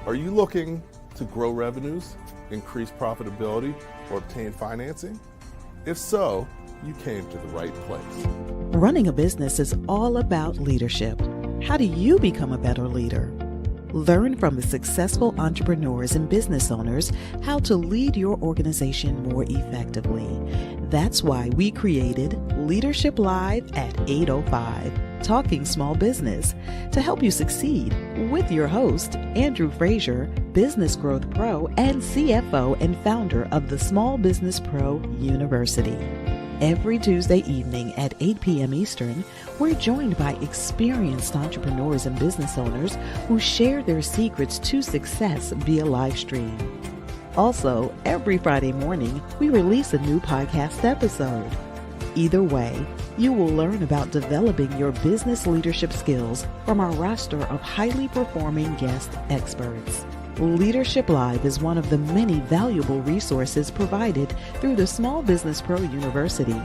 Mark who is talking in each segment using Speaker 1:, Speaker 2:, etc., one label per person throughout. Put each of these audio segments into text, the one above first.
Speaker 1: Are you looking to grow revenues, increase profitability, or obtain financing? If so, you came to the right place.
Speaker 2: Running a business is all about leadership. How do you become a better leader? Learn from the successful entrepreneurs and business owners how to lead your organization more effectively. That's why we created Leadership Live at 8:05, Talking Small Business, to help you succeed with your host, Andrew Frazier, Business Growth Pro and CFO and founder of the Small Business Pro University. Every Tuesday evening at 8 p.m. Eastern, we're joined by experienced entrepreneurs and business owners who share their secrets to success via live stream. Also, every Friday morning, we release a new podcast episode. Either way, you will learn about developing your business leadership skills from our roster of highly performing guest experts. Leadership Live is one of the many valuable resources provided through the Small Business Pro University,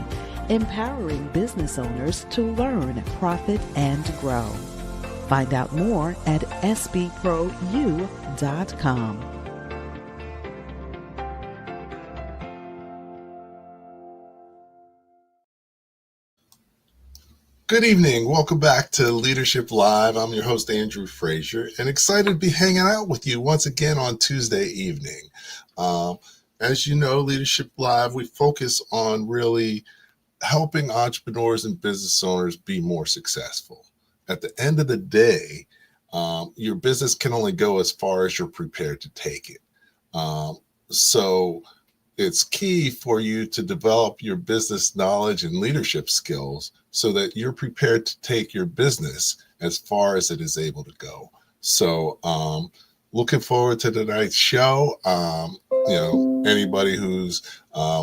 Speaker 2: empowering business owners to learn, profit, and grow. Find out more at sbprou.com.
Speaker 1: Good evening. Welcome back to Leadership Live. I'm your host, Andrew Frazier, and excited to be hanging out with you once again on Tuesday evening. As you know, Leadership Live, we focus on really helping entrepreneurs and business owners be more successful. At the end of the day, your business can only go as far as you're prepared to take it. So it's key for you to develop your business knowledge and leadership skills so that you're prepared to take your business as far as it is able to go. So looking forward to tonight's show. Anybody who's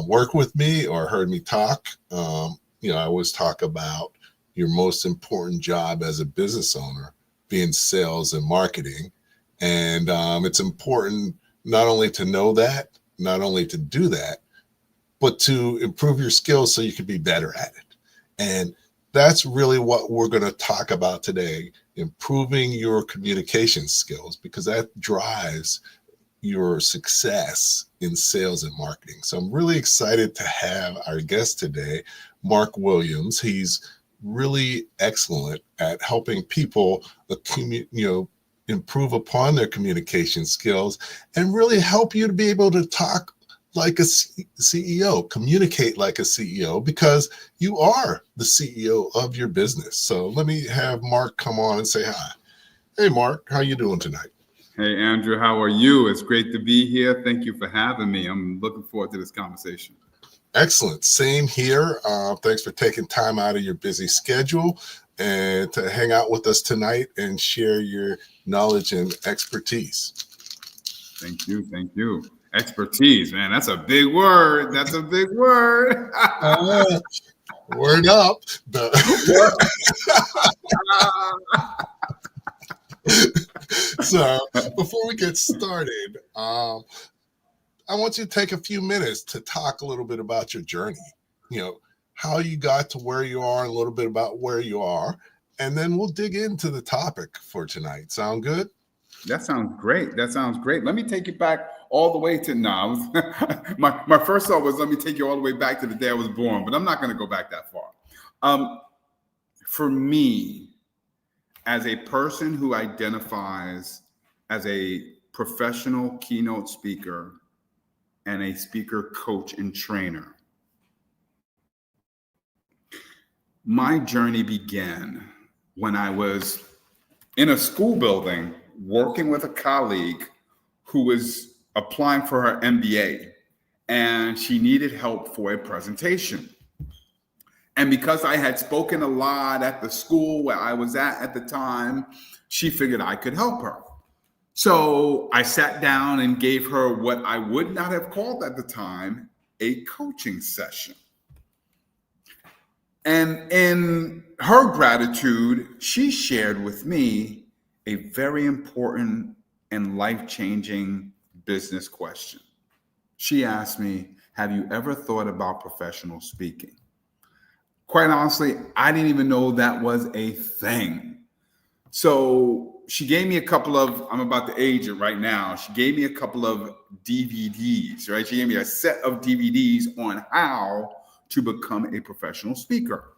Speaker 1: worked with me or heard me talk, I always talk about your most important job as a business owner being sales and marketing. And it's important not only to know that, not only to do that, but to improve your skills so you can be better at it. And that's really what we're going to talk about today, improving your communication skills, because that drives your success in sales and marketing. So I'm really excited to have our guest today, Marc Williams. He's really excellent at helping people improve upon their communication skills and really help you to be able to talk like a CEO, communicate like a CEO, because you are the CEO of your business. So let me have Marc come on and say hi. Hey, Marc, how you doing tonight?
Speaker 3: Hey, Andrew, how are you? It's great to be here. Thank you for having me. I'm looking forward to this conversation.
Speaker 1: Excellent. Same here. Thanks for taking time out of your busy schedule and to hang out with us tonight and share your knowledge and expertise.
Speaker 3: Thank you. Thank you. Expertise, man. That's a big word. That's a big word.
Speaker 1: Word up. So before we get started, I want you to take a few minutes to talk a little bit about your journey, how you got to where you are, a little bit about where you are, and then we'll dig into the topic for tonight. Sound good?
Speaker 3: That sounds great. Let me take you back all the way to now. My first thought was, let me take you all the way back to the day I was born, but I'm not going to go back that far. For me, as a person who identifies as a professional keynote speaker and a speaker coach and trainer, my journey began when I was in a school building working with a colleague who was applying for her MBA, and she needed help for a presentation. And because I had spoken a lot at the school where I was at the time, she figured I could help her. So I sat down and gave her what I would not have called at the time a coaching session. And in her gratitude, she shared with me a very important and life-changing business question. She asked me, have you ever thought about professional speaking? Quite honestly, I didn't even know that was a thing. So she gave me a couple of, I'm about to age it right now. She gave me a couple of DVDs, right? She gave me a set of DVDs on how to become a professional speaker.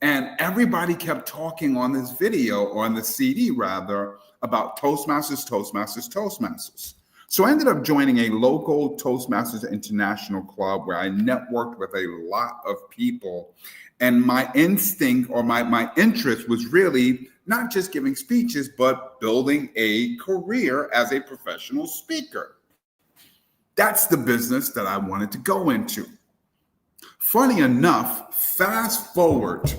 Speaker 3: And everybody kept talking on this video, or on the CD rather, about Toastmasters, Toastmasters, Toastmasters. So I ended up joining a local Toastmasters International club where I networked with a lot of people. And my instinct, or my interest, was really not just giving speeches, but building a career as a professional speaker. That's the business that I wanted to go into. Funny enough, fast forward,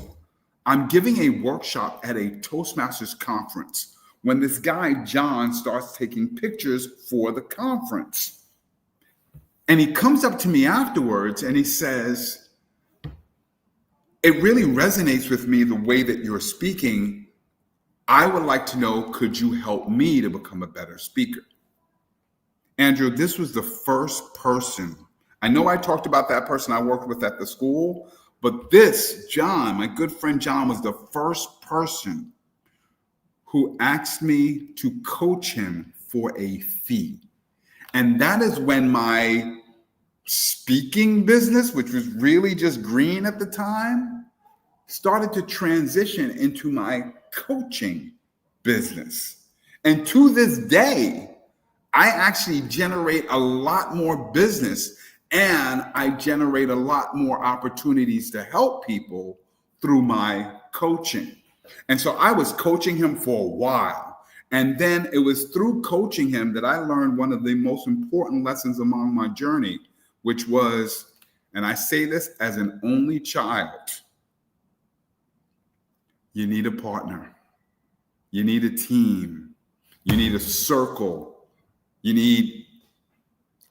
Speaker 3: I'm giving a workshop at a Toastmasters conference when this guy, John, starts taking pictures for the conference. And he comes up to me afterwards and he says, "It really resonates with me the way that you're speaking. I would like to know, could you help me to become a better speaker?" Andrew, this was the first person. I know I talked about that person I worked with at the school, but this, John, my good friend John, was the first person who asked me to coach him for a fee. And that is when my speaking business, which was really just green at the time, started to transition into my coaching business. And to this day, I actually generate a lot more business, and I generate a lot more opportunities to help people through my coaching. And so I was coaching him for a while. And then it was through coaching him that I learned one of the most important lessons along my journey, which was, and I say this as an only child, you need a partner. You need a team. You need a circle. You need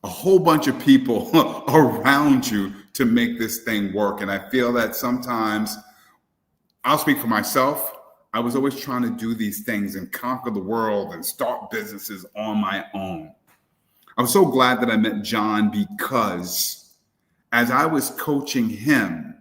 Speaker 3: a whole bunch of people around you to make this thing work. And I feel that sometimes, I'll speak for myself, I was always trying to do these things and conquer the world and start businesses on my own. I'm so glad that I met John, because as I was coaching him,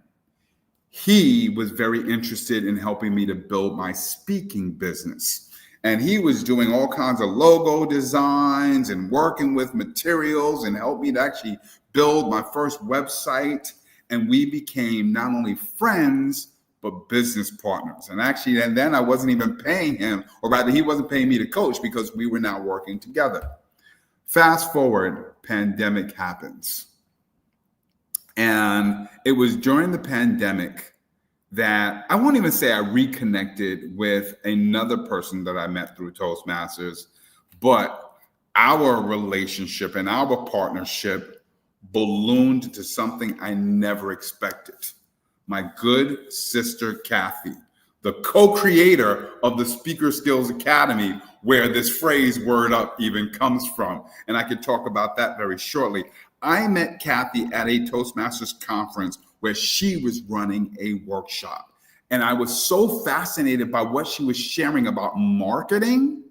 Speaker 3: he was very interested in helping me to build my speaking business. And he was doing all kinds of logo designs and working with materials and helped me to actually build my first website. And we became not only friends, but business partners. And then I wasn't even paying him, or rather he wasn't paying me to coach, because we were now working together. Fast forward, pandemic happens. And it was during the pandemic that I won't even say I reconnected with another person that I met through Toastmasters, but our relationship and our partnership ballooned to something I never expected. My good sister, Kathy, the co-creator of the Speaker Skills Academy, where this phrase "word up" even comes from. And I could talk about that very shortly. I met Kathy at a Toastmasters conference where she was running a workshop. And I was so fascinated by what she was sharing about marketing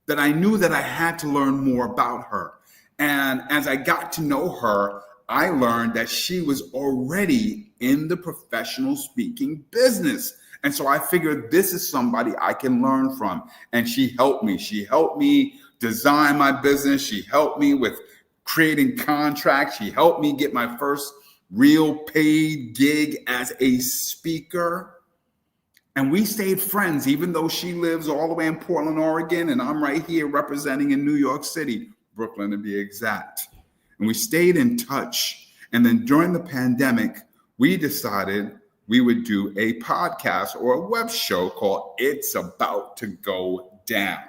Speaker 3: that I knew that I had to learn more about her. And as I got to know her, I learned that she was already in the professional speaking business. And so I figured, this is somebody I can learn from. And she helped me. She helped me design my business. She helped me with creating contracts. She helped me get my first real paid gig as a speaker. And we stayed friends, even though she lives all the way in Portland, Oregon, and I'm right here representing in New York City, Brooklyn to be exact. And we stayed in touch. And then during the pandemic, we decided we would do a podcast or a web show called It's About to Go Down.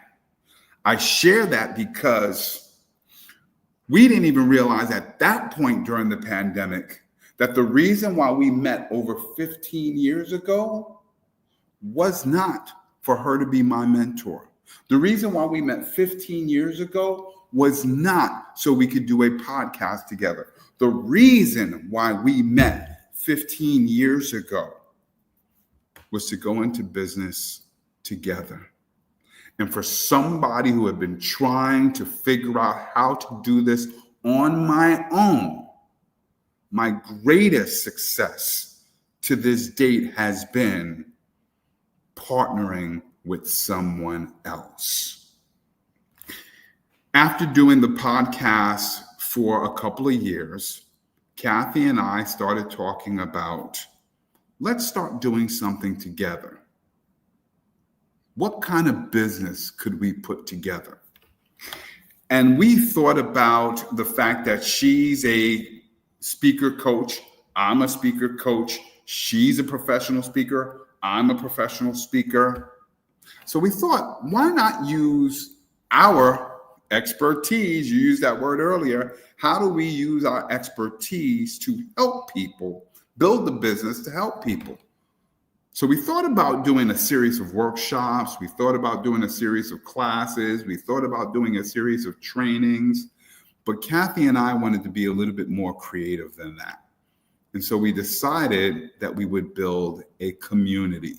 Speaker 3: I share that because we didn't even realize at that point during the pandemic that the reason why we met over 15 years ago was not for her to be my mentor. The reason why we met 15 years ago was not so we could do a podcast together. The reason why we met 15 years ago was to go into business together. And for somebody who had been trying to figure out how to do this on my own, my greatest success to this date has been partnering with someone else. After doing the podcast for a couple of years, Kathy and I started talking about, let's start doing something together. What kind of business could we put together? And we thought about the fact that she's a speaker coach, I'm a speaker coach, she's a professional speaker, I'm a professional speaker. So we thought, why not use our expertise? You used that word earlier. How do we use our expertise to help people build the business to help people? So we thought about doing a series of workshops. We thought about doing a series of classes. We thought about doing a series of trainings. But Kathy and I wanted to be a little bit more creative than that. And so we decided that we would build a community.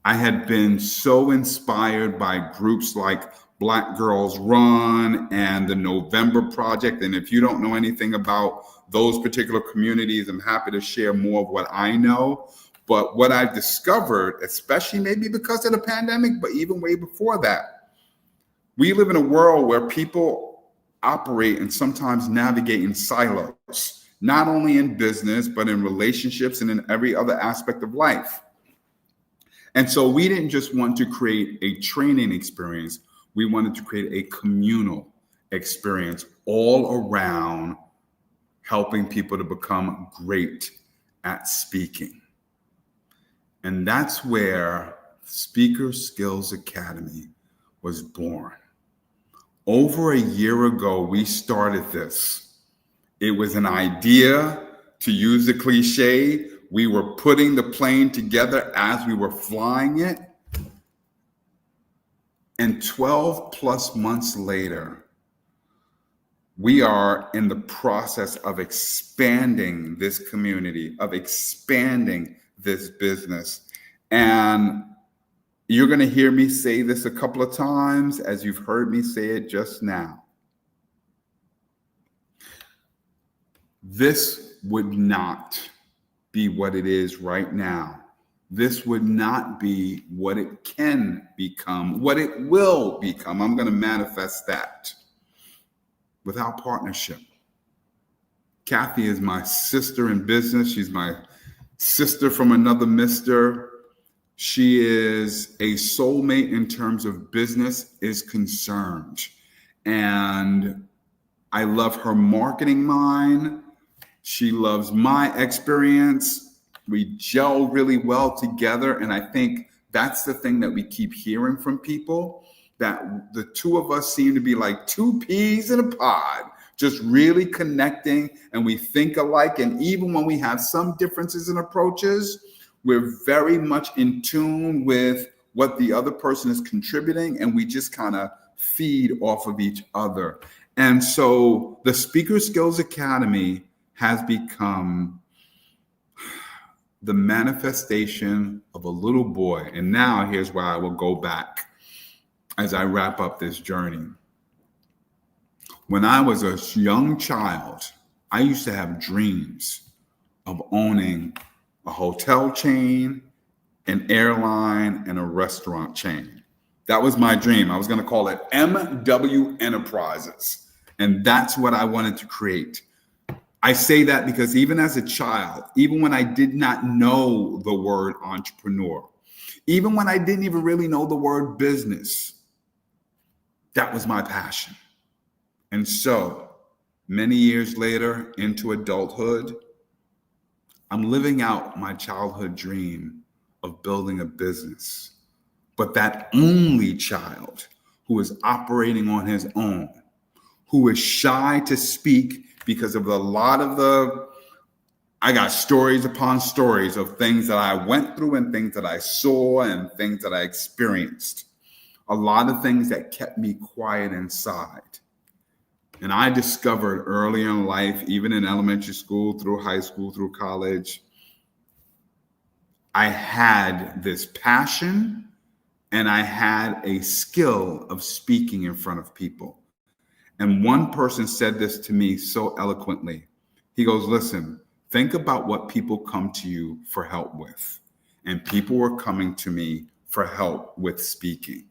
Speaker 3: I had been so inspired by groups like Black Girls Run and the November Project. And if you don't know anything about those particular communities, I'm happy to share more of what I know. But what I've discovered, especially maybe because of the pandemic, but even way before that, we live in a world where people operate and sometimes navigate in silos, not only in business, but in relationships and in every other aspect of life. And so we didn't just want to create a training experience. We wanted to create a communal experience all around helping people to become great at speaking. And that's where Speaker Skills Academy was born. Over a year ago, we started this. It was an idea, to use the cliche. We were putting the plane together as we were flying it. And 12 plus months later, we are in the process of expanding this community, of expanding this business. And you're going to hear me say this a couple of times, as you've heard me say it just now. This would not be what it is right now. This would not be what it can become, what it will become. I'm going to manifest that without partnership. Kathy is my sister in business. She's my sister from another mister. She is a soulmate in terms of business is concerned. And I love her marketing mind. She loves my experience. We gel really well together. And I think that's the thing that we keep hearing from people, that the two of us seem to be like two peas in a pod, just really connecting, and we think alike. And even when we have some differences in approaches, we're very much in tune with what the other person is contributing, and we just kind of feed off of each other. And so the Speaker Skills Academy has become the manifestation of a little boy. And now here's where I will go back as I wrap up this journey. When I was a young child, I used to have dreams of owning a hotel chain, an airline, and a restaurant chain. That was my dream. I was going to call it MW Enterprises. And that's what I wanted to create. I say that because even as a child, even when I did not know the word entrepreneur, even when I didn't even really know the word business, that was my passion. And so many years later into adulthood, I'm living out my childhood dream of building a business. But that only child who is operating on his own, who is shy to speak because of a lot of I got stories upon stories of things that I went through and things that I saw and things that I experienced. A lot of things that kept me quiet inside. And I discovered early in life, even in elementary school, through high school, through college, I had this passion and I had a skill of speaking in front of people. And one person said this to me so eloquently. He goes, listen, think about what people come to you for help with. And people were coming to me for help with speaking.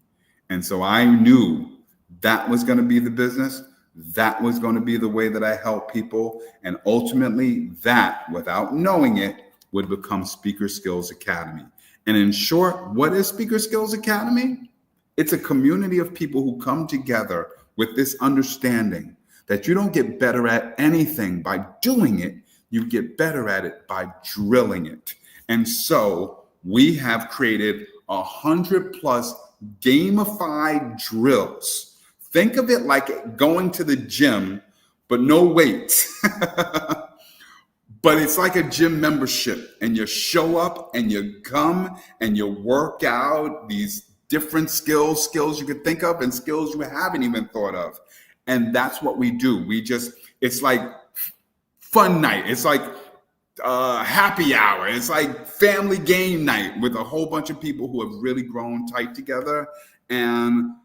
Speaker 3: And so I knew that was going to be the business. That was going to be the way that I help people. And ultimately that, without knowing it, would become Speaker Skills Academy. And in short, what is Speaker Skills Academy? It's a community of people who come together with this understanding that you don't get better at anything by doing it. You get better at it by drilling it. And so we have created 100+ gamified drills. Think of it like going to the gym, but no weights. But it's like a gym membership, and you show up and you come and you work out these different skills you could think of and skills you haven't even thought of. And that's what we do. It's like fun night. It's like happy hour. It's like family game night with a whole bunch of people who have really grown tight together. And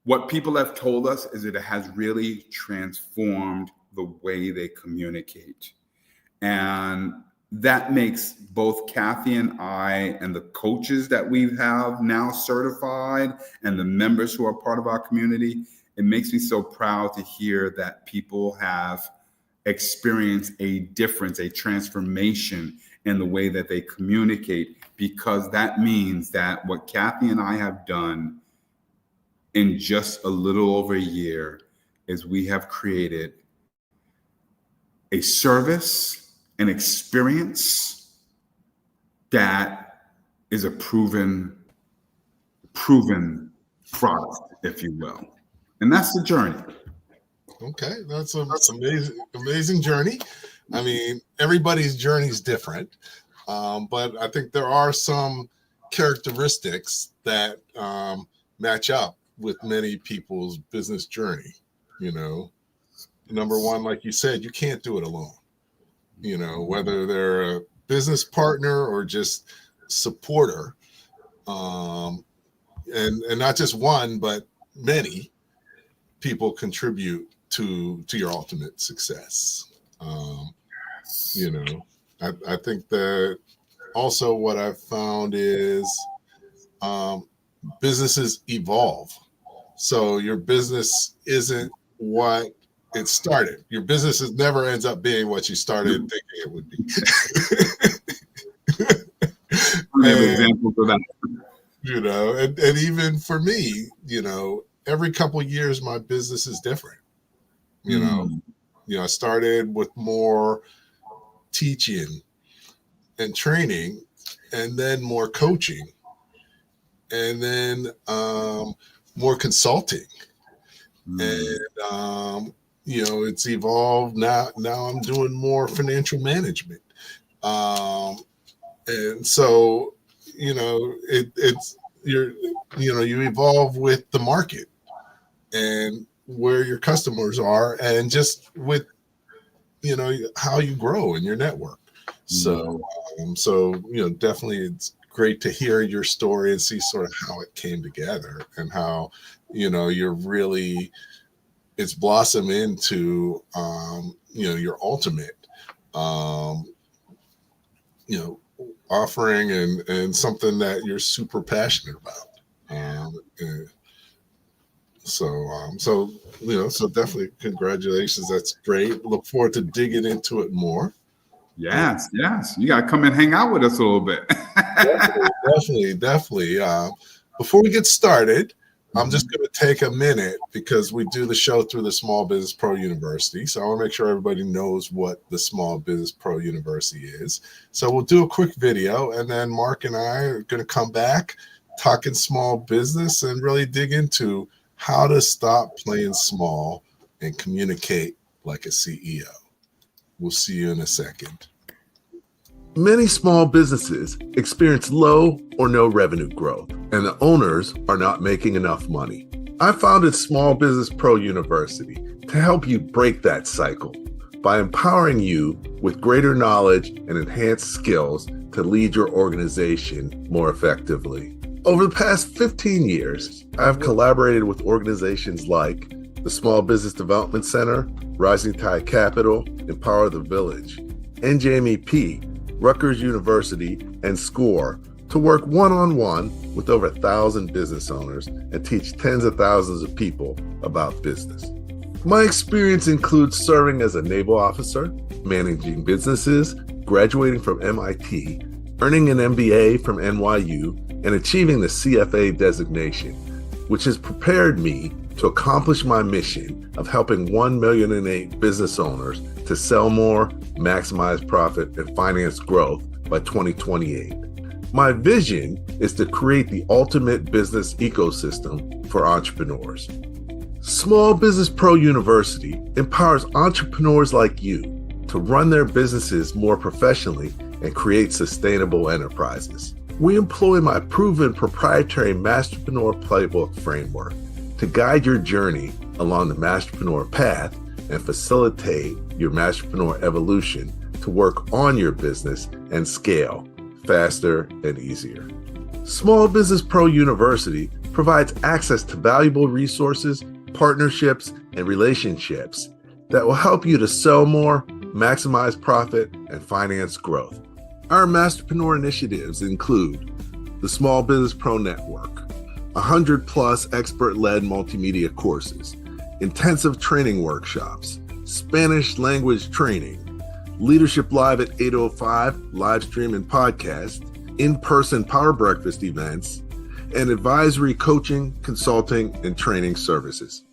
Speaker 3: what people have told us is that it has really transformed the way they communicate. And that makes both Kathy and I and the coaches that we have now certified and the members who are part of our community, it makes me so proud to hear that people have experienced a difference, a transformation in the way that they communicate, because that means that what Kathy and I have done in just a little over a year is we have created a service, an experience that is a proven product, if you will. And that's the journey.
Speaker 1: Okay, that's an amazing journey. I mean, everybody's journey is different, but I think there are some characteristics that match up with many people's business journey. You know, number one, like you said, you can't do it alone. You know, whether they're a business partner or just supporter, and not just one, but many people contribute to your ultimate success. You know, I think that also what I've found is businesses evolve. So your business isn't what it started. Your business never ends up being what you started thinking it would be.
Speaker 3: I have examples of that.
Speaker 1: You know, and even for me, you know, every couple of years my business is different. You know, I started with more teaching and training, and then more coaching, and then more consulting, and you know, it's evolved. Now I'm doing more financial management, and so you know, you evolve with the market and where your customers are, and just with how you grow in your network. So you know, definitely it's great to hear your story and see sort of how it came together, and how you're really, it's blossomed into your ultimate offering, and something that you're super passionate about. So definitely congratulations. That's great. Look forward to digging into it more.
Speaker 3: Yes. You got to come and hang out with us a little bit.
Speaker 1: Definitely. Before we get started, I'm just going to take a minute, because we do the show through the Small Business Pro University. So I want to make sure everybody knows what the Small Business Pro University is. So we'll do a quick video, and then Mark and I are going to come back talking small business and really dig into how to stop playing small and communicate like a CEO. We'll see you in a second.
Speaker 4: Many small businesses experience low or no revenue growth, and the owners are not making enough money. I founded Small Business Pro University to help you break that cycle by empowering you with greater knowledge and enhanced skills to lead your organization more effectively. Over the past 15 years, I've collaborated with organizations like the Small Business Development Center, Rising Tide Capital, Empower the Village, NJMEP, Rutgers University, and SCORE to work one-on-one with over 1,000 business owners and teach tens of thousands of people about business. My experience includes serving as a naval officer, managing businesses, graduating from MIT, earning an MBA from NYU, and achieving the CFA designation, which has prepared me to accomplish my mission of helping 1,000,008 business owners to sell more, maximize profit, and finance growth by 2028. My vision is to create the ultimate business ecosystem for entrepreneurs. Small Business Pro University empowers entrepreneurs like you to run their businesses more professionally and create sustainable enterprises. We employ my proven proprietary Masterpreneur Playbook framework to guide your journey along the Masterpreneur path and facilitate your Masterpreneur evolution to work on your business and scale faster and easier. Small Business Pro University provides access to valuable resources, partnerships, and relationships that will help you to sell more, maximize profit, and finance growth. Our Masterpreneur initiatives include the Small Business Pro Network, 100+ expert-led multimedia courses, intensive training workshops, Spanish language training, Leadership Live at 8:05 live stream and podcast, in-person Power Breakfast events, and advisory coaching, consulting, and training services.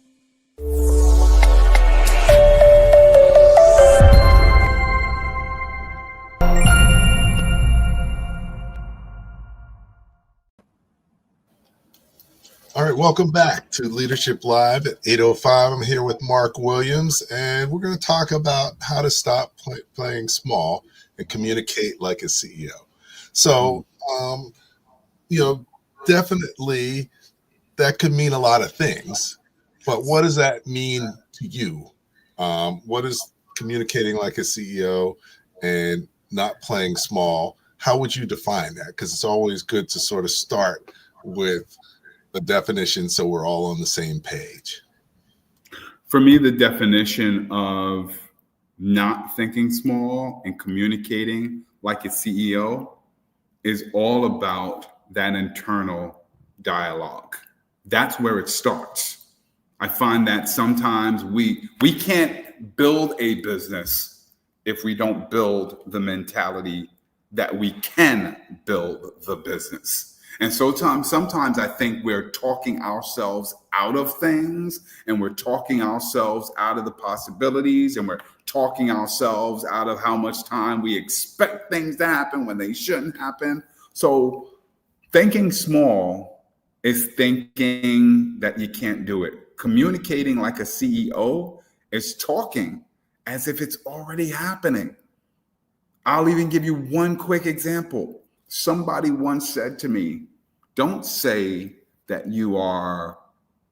Speaker 1: All right, welcome back to Leadership Live at 8:05. I'm here with Marc Williams, and we're going to talk about how to stop playing small and communicate like a CEO. So, definitely that could mean a lot of things, but what does that mean to you? What is communicating like a CEO and not playing small? How would you define that? Because it's always good to sort of start with the definition so we're all on the same page.
Speaker 3: For me, the definition of not thinking small and communicating like a CEO is all about that internal dialogue. That's where it starts. I find that sometimes we can't build a business if we don't build the mentality that we can build the business. And so sometimes I think we're talking ourselves out of things, and we're talking ourselves out of the possibilities, and we're talking ourselves out of how much time we expect things to happen when they shouldn't happen. So thinking small is thinking that you can't do it. Communicating like a CEO is talking as if it's already happening. I'll even give you one quick example. Somebody once said to me, don't say that you are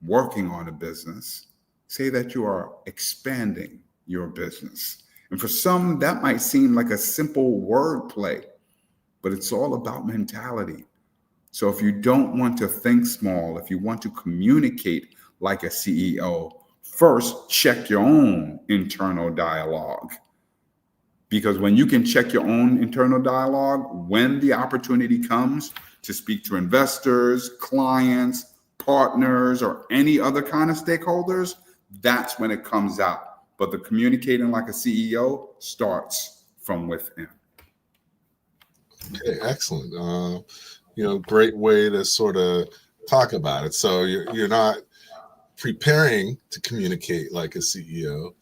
Speaker 3: working on a business. Say that you are expanding your business. And for some, that might seem like a simple word play, but it's all about mentality. So if you don't want to think small, if you want to communicate like a CEO, first check your own internal dialogue. Because when you can check your own internal dialogue, when the opportunity comes to speak to investors, clients, partners, or any other kind of stakeholders, that's when it comes out. But the communicating like a CEO starts from within.
Speaker 1: Okay, excellent. Great way to sort of talk about it. So you're not preparing to communicate like a CEO.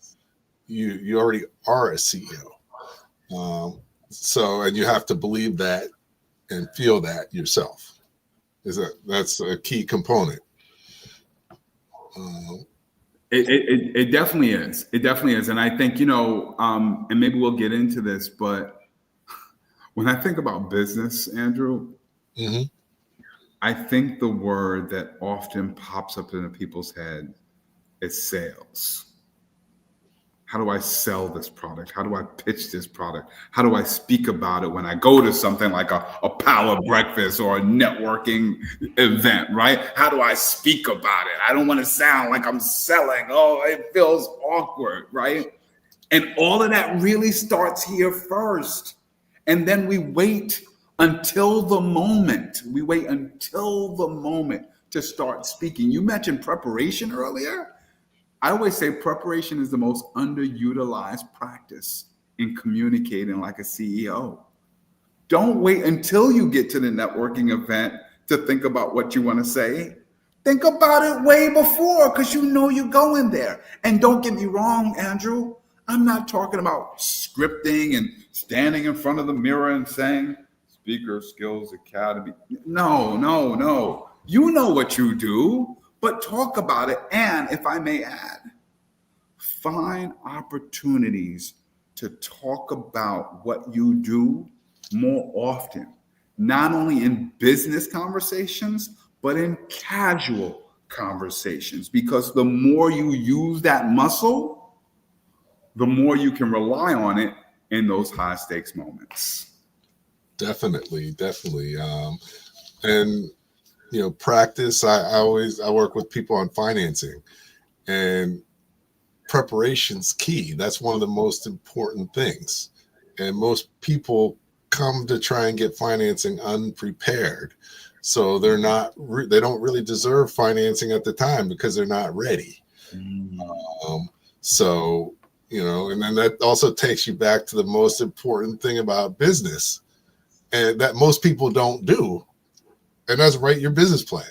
Speaker 1: You already are a CEO. And you have to believe that and feel that yourself. That's a key component.
Speaker 3: It definitely is. It definitely is. And I think, and maybe we'll get into this, but when I think about business, Andrew,
Speaker 1: mm-hmm.
Speaker 3: I think the word that often pops up into people's head is sales. How do I sell this product? How do I pitch this product? How do I speak about it when I go to something like a power breakfast or a networking event, right? How do I speak about it? I don't want to sound like I'm selling. Oh, it feels awkward, right? And all of that really starts here first. And then we wait until the moment. We wait until the moment to start speaking. You mentioned preparation earlier. I always say preparation is the most underutilized practice in communicating like a CEO. Don't wait until you get to the networking event to think about what you want to say. Think about it way before, because you know you're going there. And don't get me wrong, Andrew, I'm not talking about scripting and standing in front of the mirror and saying, Speaker Skills Academy. No. You know what you do, but talk about it. And if I may add, find opportunities to talk about what you do more often, not only in business conversations, but in casual conversations, because the more you use that muscle, the more you can rely on it in those high stakes moments.
Speaker 1: Definitely. And practice. I work with people on financing, and preparation's key. That's one of the most important things. And most people come to try and get financing unprepared. So they don't really deserve financing at the time because they're not ready. So, and then that also takes you back to the most important thing about business, and that most people don't do. And that's write your business plan.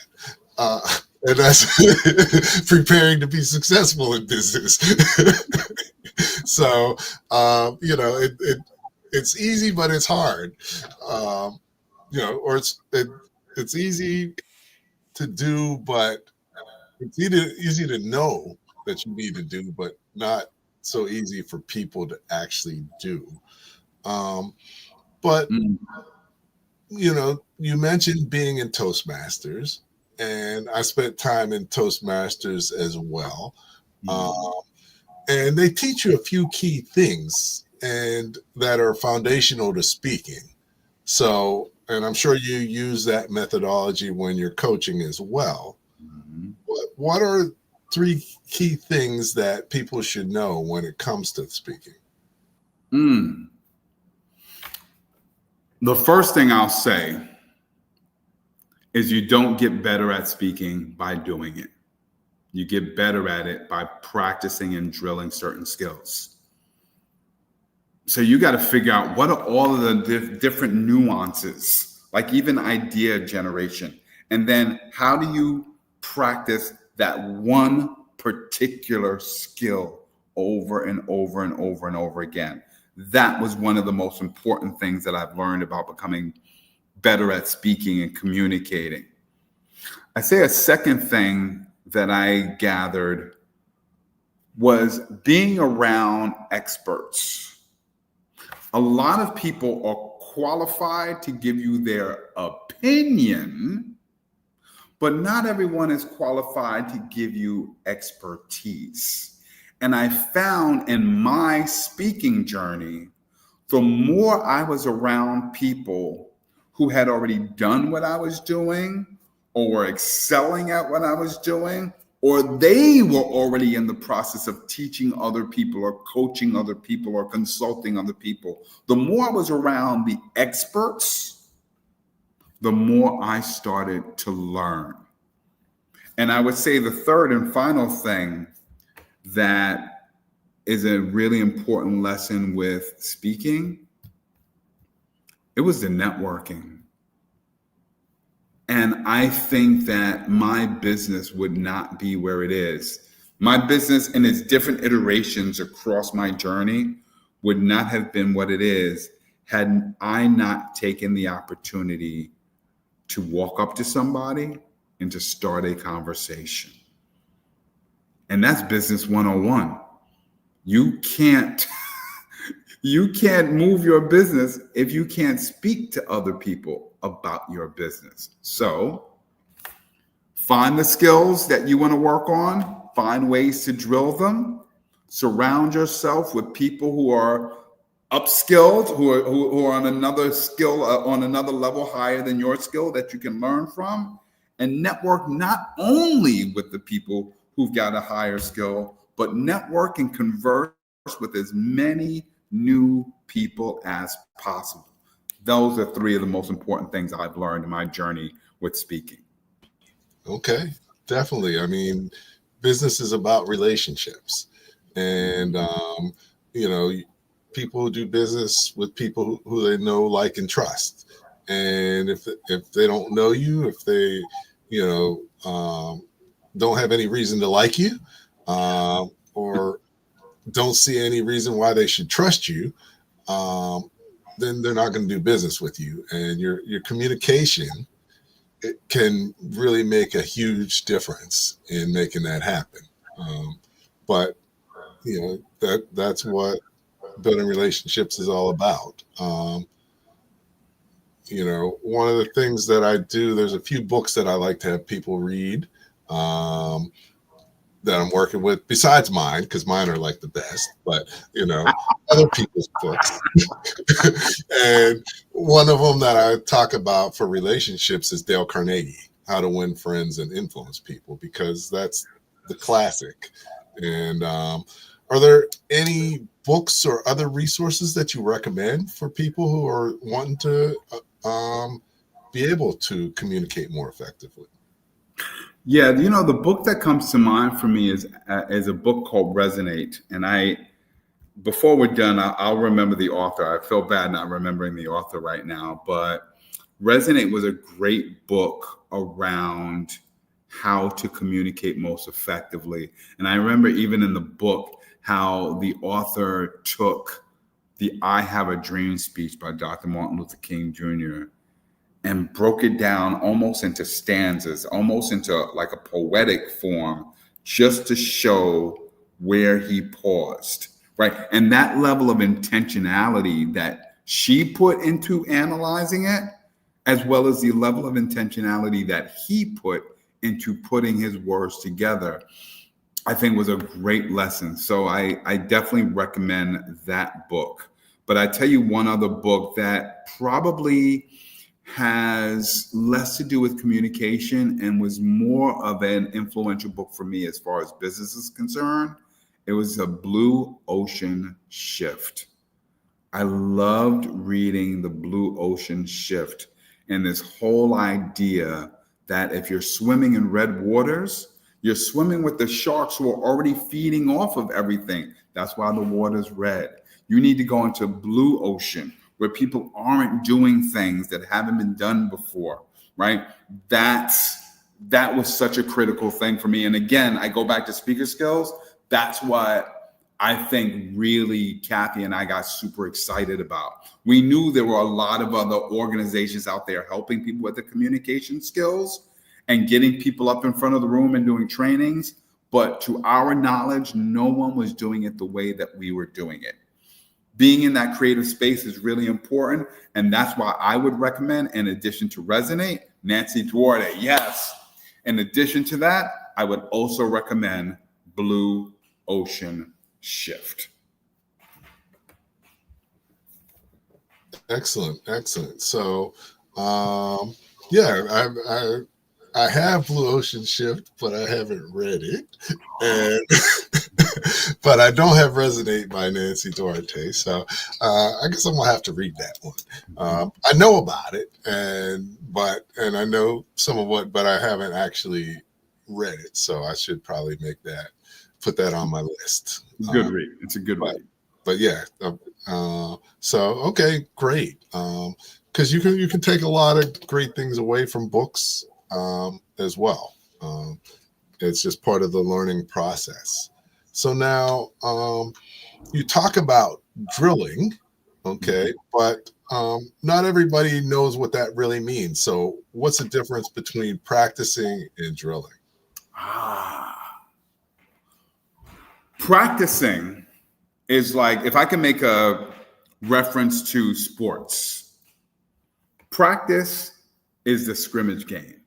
Speaker 1: And that's preparing to be successful in business. So, it's easy, but it's hard. Or it's easy to do, but it's easy to know that you need to do, but not so easy for people to actually do. But you mentioned being in Toastmasters, and I spent time in Toastmasters as well. And they teach you a few key things and that are foundational to speaking. So, and I'm sure you use that methodology when you're coaching as well. What are 3 key things that people should know when it comes to speaking?
Speaker 3: The first thing I'll say is you don't get better at speaking by doing it. You get better at it by practicing and drilling certain skills. So you got to figure out what are all of the different nuances, like even idea generation. And then how do you practice that one particular skill over and over and over and over again? That was one of the most important things that I've learned about becoming better at speaking and communicating. I say a second thing that I gathered was being around experts. A lot of people are qualified to give you their opinion, but not everyone is qualified to give you expertise. And I found in my speaking journey, the more I was around people who had already done what I was doing, or were excelling at what I was doing, or they were already in the process of teaching other people or coaching other people or consulting other people, the more I was around the experts, the more I started to learn. And I would say the third and final thing that is a really important lesson with speaking, it was the networking. And I think that my business would not be where it is. My business in its different iterations across my journey would not have been what it is had I not taken the opportunity to walk up to somebody and to start a conversation. And that's business 101. You can't move your business if you can't speak to other people about your business. So find the skills that you want to work on, find ways to drill them, surround yourself with people who are upskilled, who are on another skill, on another level higher than your skill that you can learn from, and network not only with the people who've got a higher skill, but network and converse with as many new people as possible. Those are three of the most important things I've learned in my journey with speaking.
Speaker 1: Okay, definitely. I mean, business is about relationships, and you know, people do business with people who they know, like, and trust. And if they don't know you, if they, you know, don't have any reason to like you, or don't see any reason why they should trust you, then they're not going to do business with you. And your communication, it can really make a huge difference in making that happen. But you know, that's what building relationships is all about. You know, one of the things that I do, there's a few books that I like to have people read, that I'm working with, besides mine, because mine are like the best, but you know, other people's books. And one of them that I talk about for relationships is Dale Carnegie, How to Win Friends and Influence People, because that's the classic. And are there any books or other resources that you recommend for people who are wanting to be able to communicate more effectively?
Speaker 3: Yeah, you know, the book that comes to mind for me is a book called Resonate. And before we're done, I'll remember the author. I feel bad not remembering the author right now, but Resonate was a great book around how to communicate most effectively. And I remember even in the book how the author took the I Have a Dream speech by Dr. Martin Luther King Jr. and broke it down almost into stanzas, almost into like a poetic form, just to show where he paused, right? And that level of intentionality that she put into analyzing it, as well as the level of intentionality that he put into putting his words together, I think was a great lesson. So I definitely recommend that book. But I tell you one other book that probably has less to do with communication and was more of an influential book for me as far as business is concerned. It was A Blue Ocean Shift. I loved reading The Blue Ocean Shift and this whole idea that if you're swimming in red waters, you're swimming with the sharks who are already feeding off of everything. That's why the water's red. You need to go into blue ocean, where people aren't doing things that haven't been done before, right? That was such a critical thing for me. And again, I go back to speaker skills. That's what I think really Kathy and I got super excited about. We knew there were a lot of other organizations out there helping people with the communication skills and getting people up in front of the room and doing trainings. But to our knowledge, no one was doing it the way that we were doing it. Being in that creative space is really important. And that's why I would recommend, in addition to Resonate, Nancy Duarte. Yes. In addition to that, I would also recommend Blue Ocean Shift.
Speaker 1: Excellent. So, yeah, I have Blue Ocean Shift, but I haven't read it, and but I don't have Resonate by Nancy Duarte. So I guess I'm gonna have to read that one. I know about it, and I know some of what, but I haven't actually read it. So I should probably put that on my list.
Speaker 3: Good read. It's a good read.
Speaker 1: But yeah, so okay, great. Because you can take a lot of great things away from books as well. It's just part of the learning process. So now you talk about drilling, okay, but not everybody knows what that really means. So what's the difference between practicing and drilling?
Speaker 3: Practicing is like, if I can make a reference to sports, practice is the scrimmage game,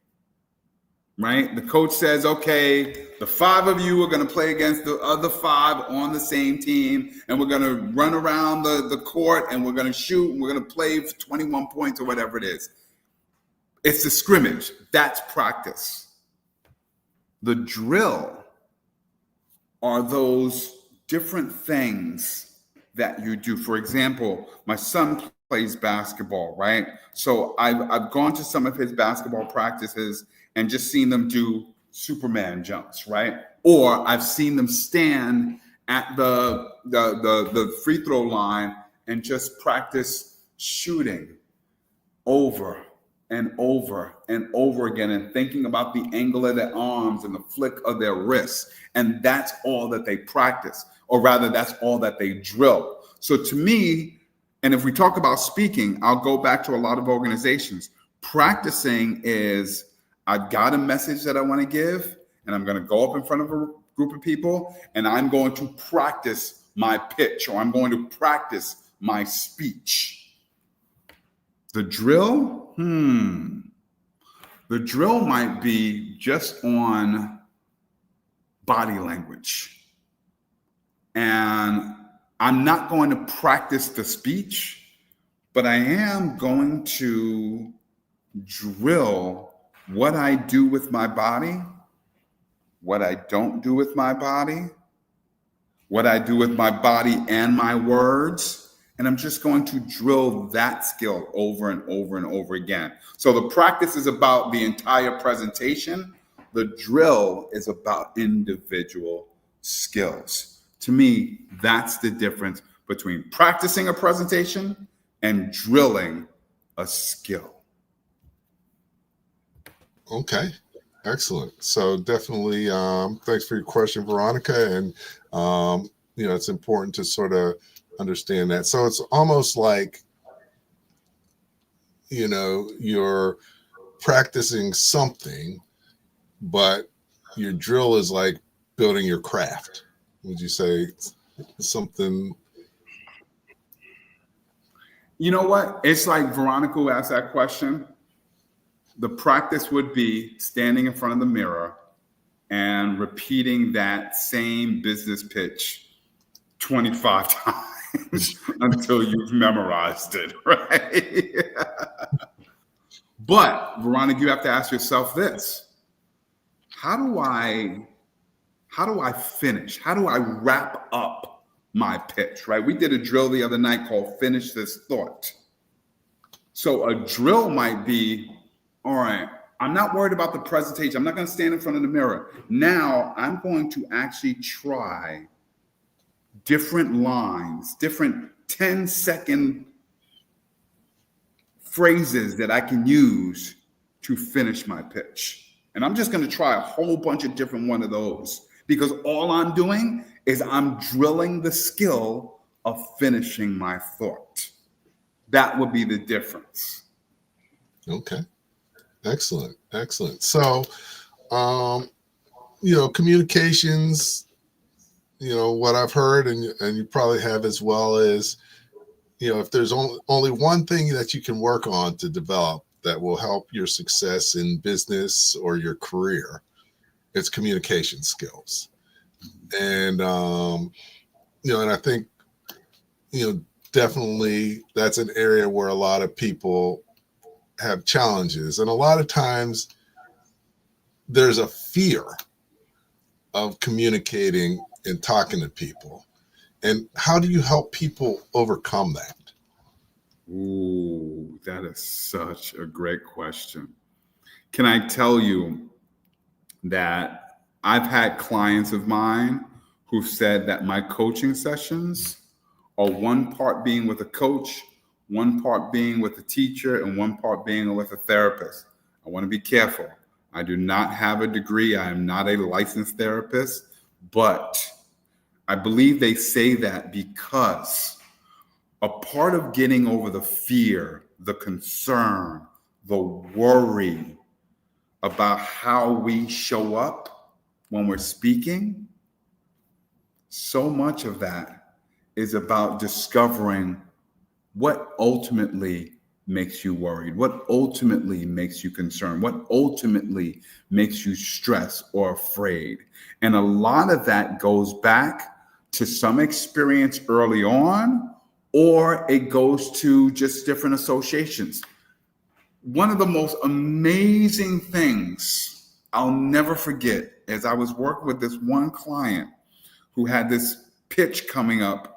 Speaker 3: right? The coach says, okay, the 5 of you are going to play against the other 5 on the same team, and we're going to run around the court, and we're going to shoot, and we're going to play for 21 points or whatever it is. It's the scrimmage. That's practice. The drill are those different things that you do. For example, my son plays basketball, right? So I've gone to some of his basketball practices and just seen them do Superman jumps, right? Or I've seen them stand at the free throw line and just practice shooting over and over and over again, and thinking about the angle of their arms and the flick of their wrists. And that's all that they practice, or rather that's all that they drill. So to me, and if we talk about speaking, I'll go back to a lot of organizations. Practicing is, I've got a message that I want to give, and I'm going to go up in front of a group of people, and I'm going to practice my pitch, or I'm going to practice my speech. The drill? The drill might be just on body language. And I'm not going to practice the speech, but I am going to drill what I do with my body, what I don't do with my body, what I do with my body and my words. And I'm just going to drill that skill over and over and over again. So the practice is about the entire presentation. The drill is about individual skills. To me, that's the difference between practicing a presentation and drilling a skill.
Speaker 1: Okay, excellent. So definitely, thanks for your question, Veronica. And, it's important to sort of understand that. So it's almost like, you're practicing something, but your drill is like building your craft. Would you say something?
Speaker 3: You know what? It's like Veronica who asked that question. The practice would be standing in front of the mirror and repeating that same business pitch 25 times until you've memorized it, right? But Veronica, you have to ask yourself this: how do I finish? How do I wrap up my pitch, right? We did a drill the other night called Finish This Thought. So a drill might be, all right, I'm not worried about the presentation. I'm not going to stand in front of the mirror. Now I'm going to actually try different lines, different 10-second phrases that I can use to finish my pitch. And I'm just going to try a whole bunch of different one of those, because all I'm doing is I'm drilling the skill of finishing my thought. That would be the difference.
Speaker 1: Okay. Excellent. So, communications, what I've heard, and you probably have as well, is, if there's only one thing that you can work on to develop that will help your success in business or your career, it's communication skills. And, and I think, definitely that's an area where a lot of people have challenges. And a lot of times there's a fear of communicating and talking to people. And how do you help people overcome that?
Speaker 3: Ooh, that is such a great question. Can I tell you that I've had clients of mine who said that my coaching sessions are one part being with a coach, one part being with a teacher, and one part being with a therapist. I want to be careful. I do not have a degree. I am not a licensed therapist, but I believe they say that because a part of getting over the fear, the concern, the worry about how we show up when we're speaking, so much of that is about discovering what ultimately makes you worried, what ultimately makes you concerned, what ultimately makes you stressed or afraid. And a lot of that goes back to some experience early on, or it goes to just different associations. One of the most amazing things I'll never forget is I was working with this one client who had this pitch coming up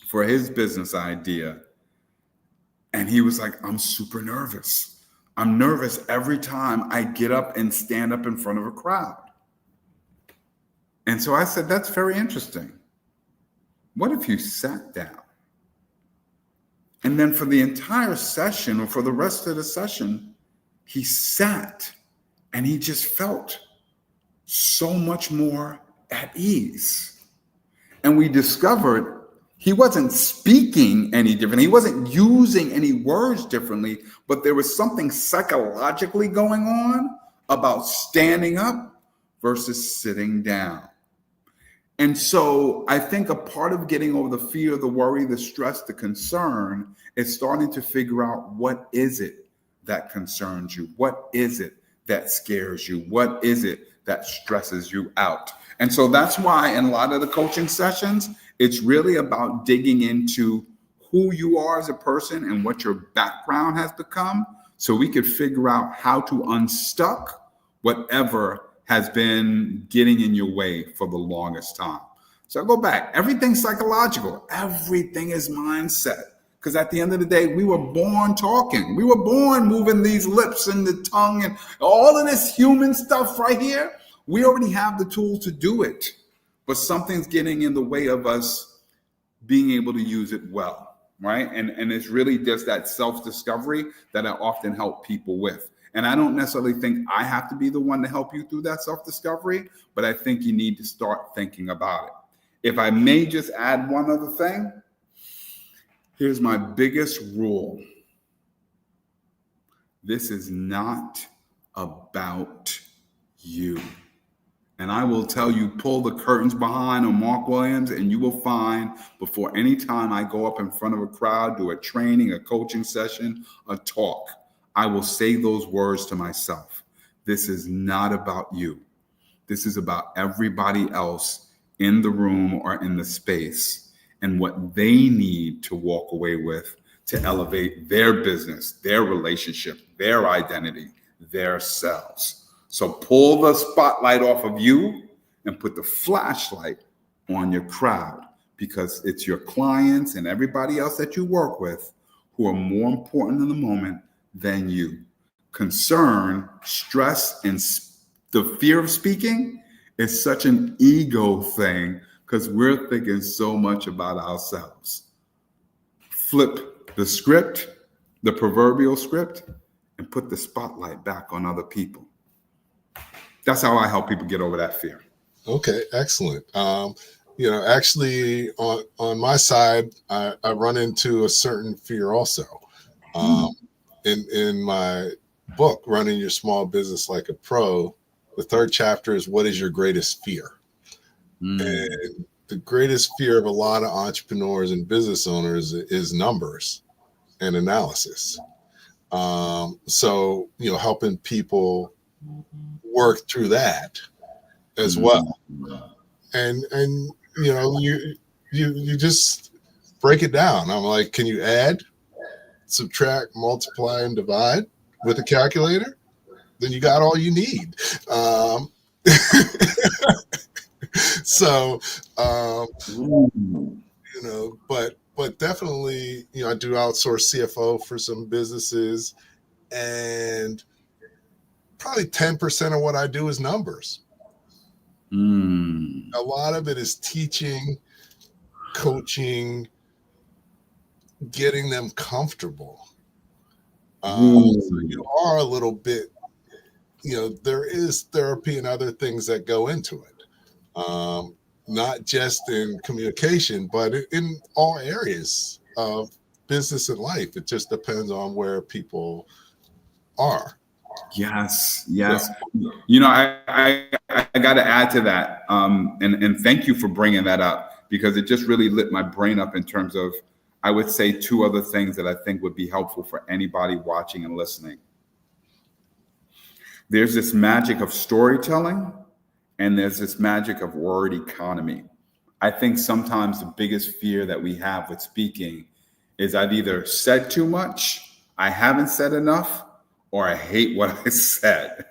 Speaker 3: for his business idea. And he was like, I'm super nervous. I'm nervous every time I get up and stand up in front of a crowd. And so I said, that's very interesting. What if you sat down? And then for the entire session, or for the rest of the session, he sat and he just felt so much more at ease. And we discovered he wasn't speaking any different. He wasn't using any words differently, but there was something psychologically going on about standing up versus sitting down. And so I think a part of getting over the fear, the worry, the stress, the concern is starting to figure out, what is it that concerns you? What is it that scares you? What is it that stresses you out? And so that's why in a lot of the coaching sessions, it's really about digging into who you are as a person and what your background has become, so we could figure out how to unstuck whatever has been getting in your way for the longest time. So I go back, everything's psychological, everything is mindset. Because at the end of the day, we were born talking. We were born moving these lips and the tongue and all of this human stuff right here. We already have the tools to do it, but something's getting in the way of us being able to use it well, right? And it's really just that self-discovery that I often help people with. And I don't necessarily think I have to be the one to help you through that self-discovery, but I think you need to start thinking about it. If I may just add one other thing, here's my biggest rule. This is not about you. And I will tell you, pull the curtains behind on Marc Williams, and you will find before any time I go up in front of a crowd, do a training, a coaching session, a talk, I will say those words to myself. This is not about you. This is about everybody else in the room or in the space and what they need to walk away with to elevate their business, their relationship, their identity, their selves. So pull the spotlight off of you and put the flashlight on your crowd, because it's your clients and everybody else that you work with who are more important in the moment than you. Concern, stress, and the fear of speaking is such an ego thing because we're thinking so much about ourselves. Flip the script, the proverbial script, and put the spotlight back on other people. That's how I help people get over that fear.
Speaker 1: Okay, excellent. Actually, on my side, I run into a certain fear also. In my book, Running Your Small Business Like a Pro, the third chapter is what is your greatest fear? And the greatest fear of a lot of entrepreneurs and business owners is numbers and analysis. So, helping people work through that as well. And you just break it down. I'm like, can you add, subtract, multiply, and divide with a calculator? Then you got all you need. But definitely, I do outsource CFO for some businesses, and probably 10% of what I do is numbers. A lot of it is teaching, coaching, getting them comfortable. So you are a little bit, there is therapy and other things that go into it. Not just in communication, but in all areas of business and life. It just depends on where people are.
Speaker 3: Yes. Yeah. I got to add to that. And thank you for bringing that up, because it just really lit my brain up in terms of, I would say, two other things that I think would be helpful for anybody watching and listening. There's this magic of storytelling, and there's this magic of word economy. I think sometimes the biggest fear that we have with speaking is I've either said too much, I haven't said enough, or I hate what I said.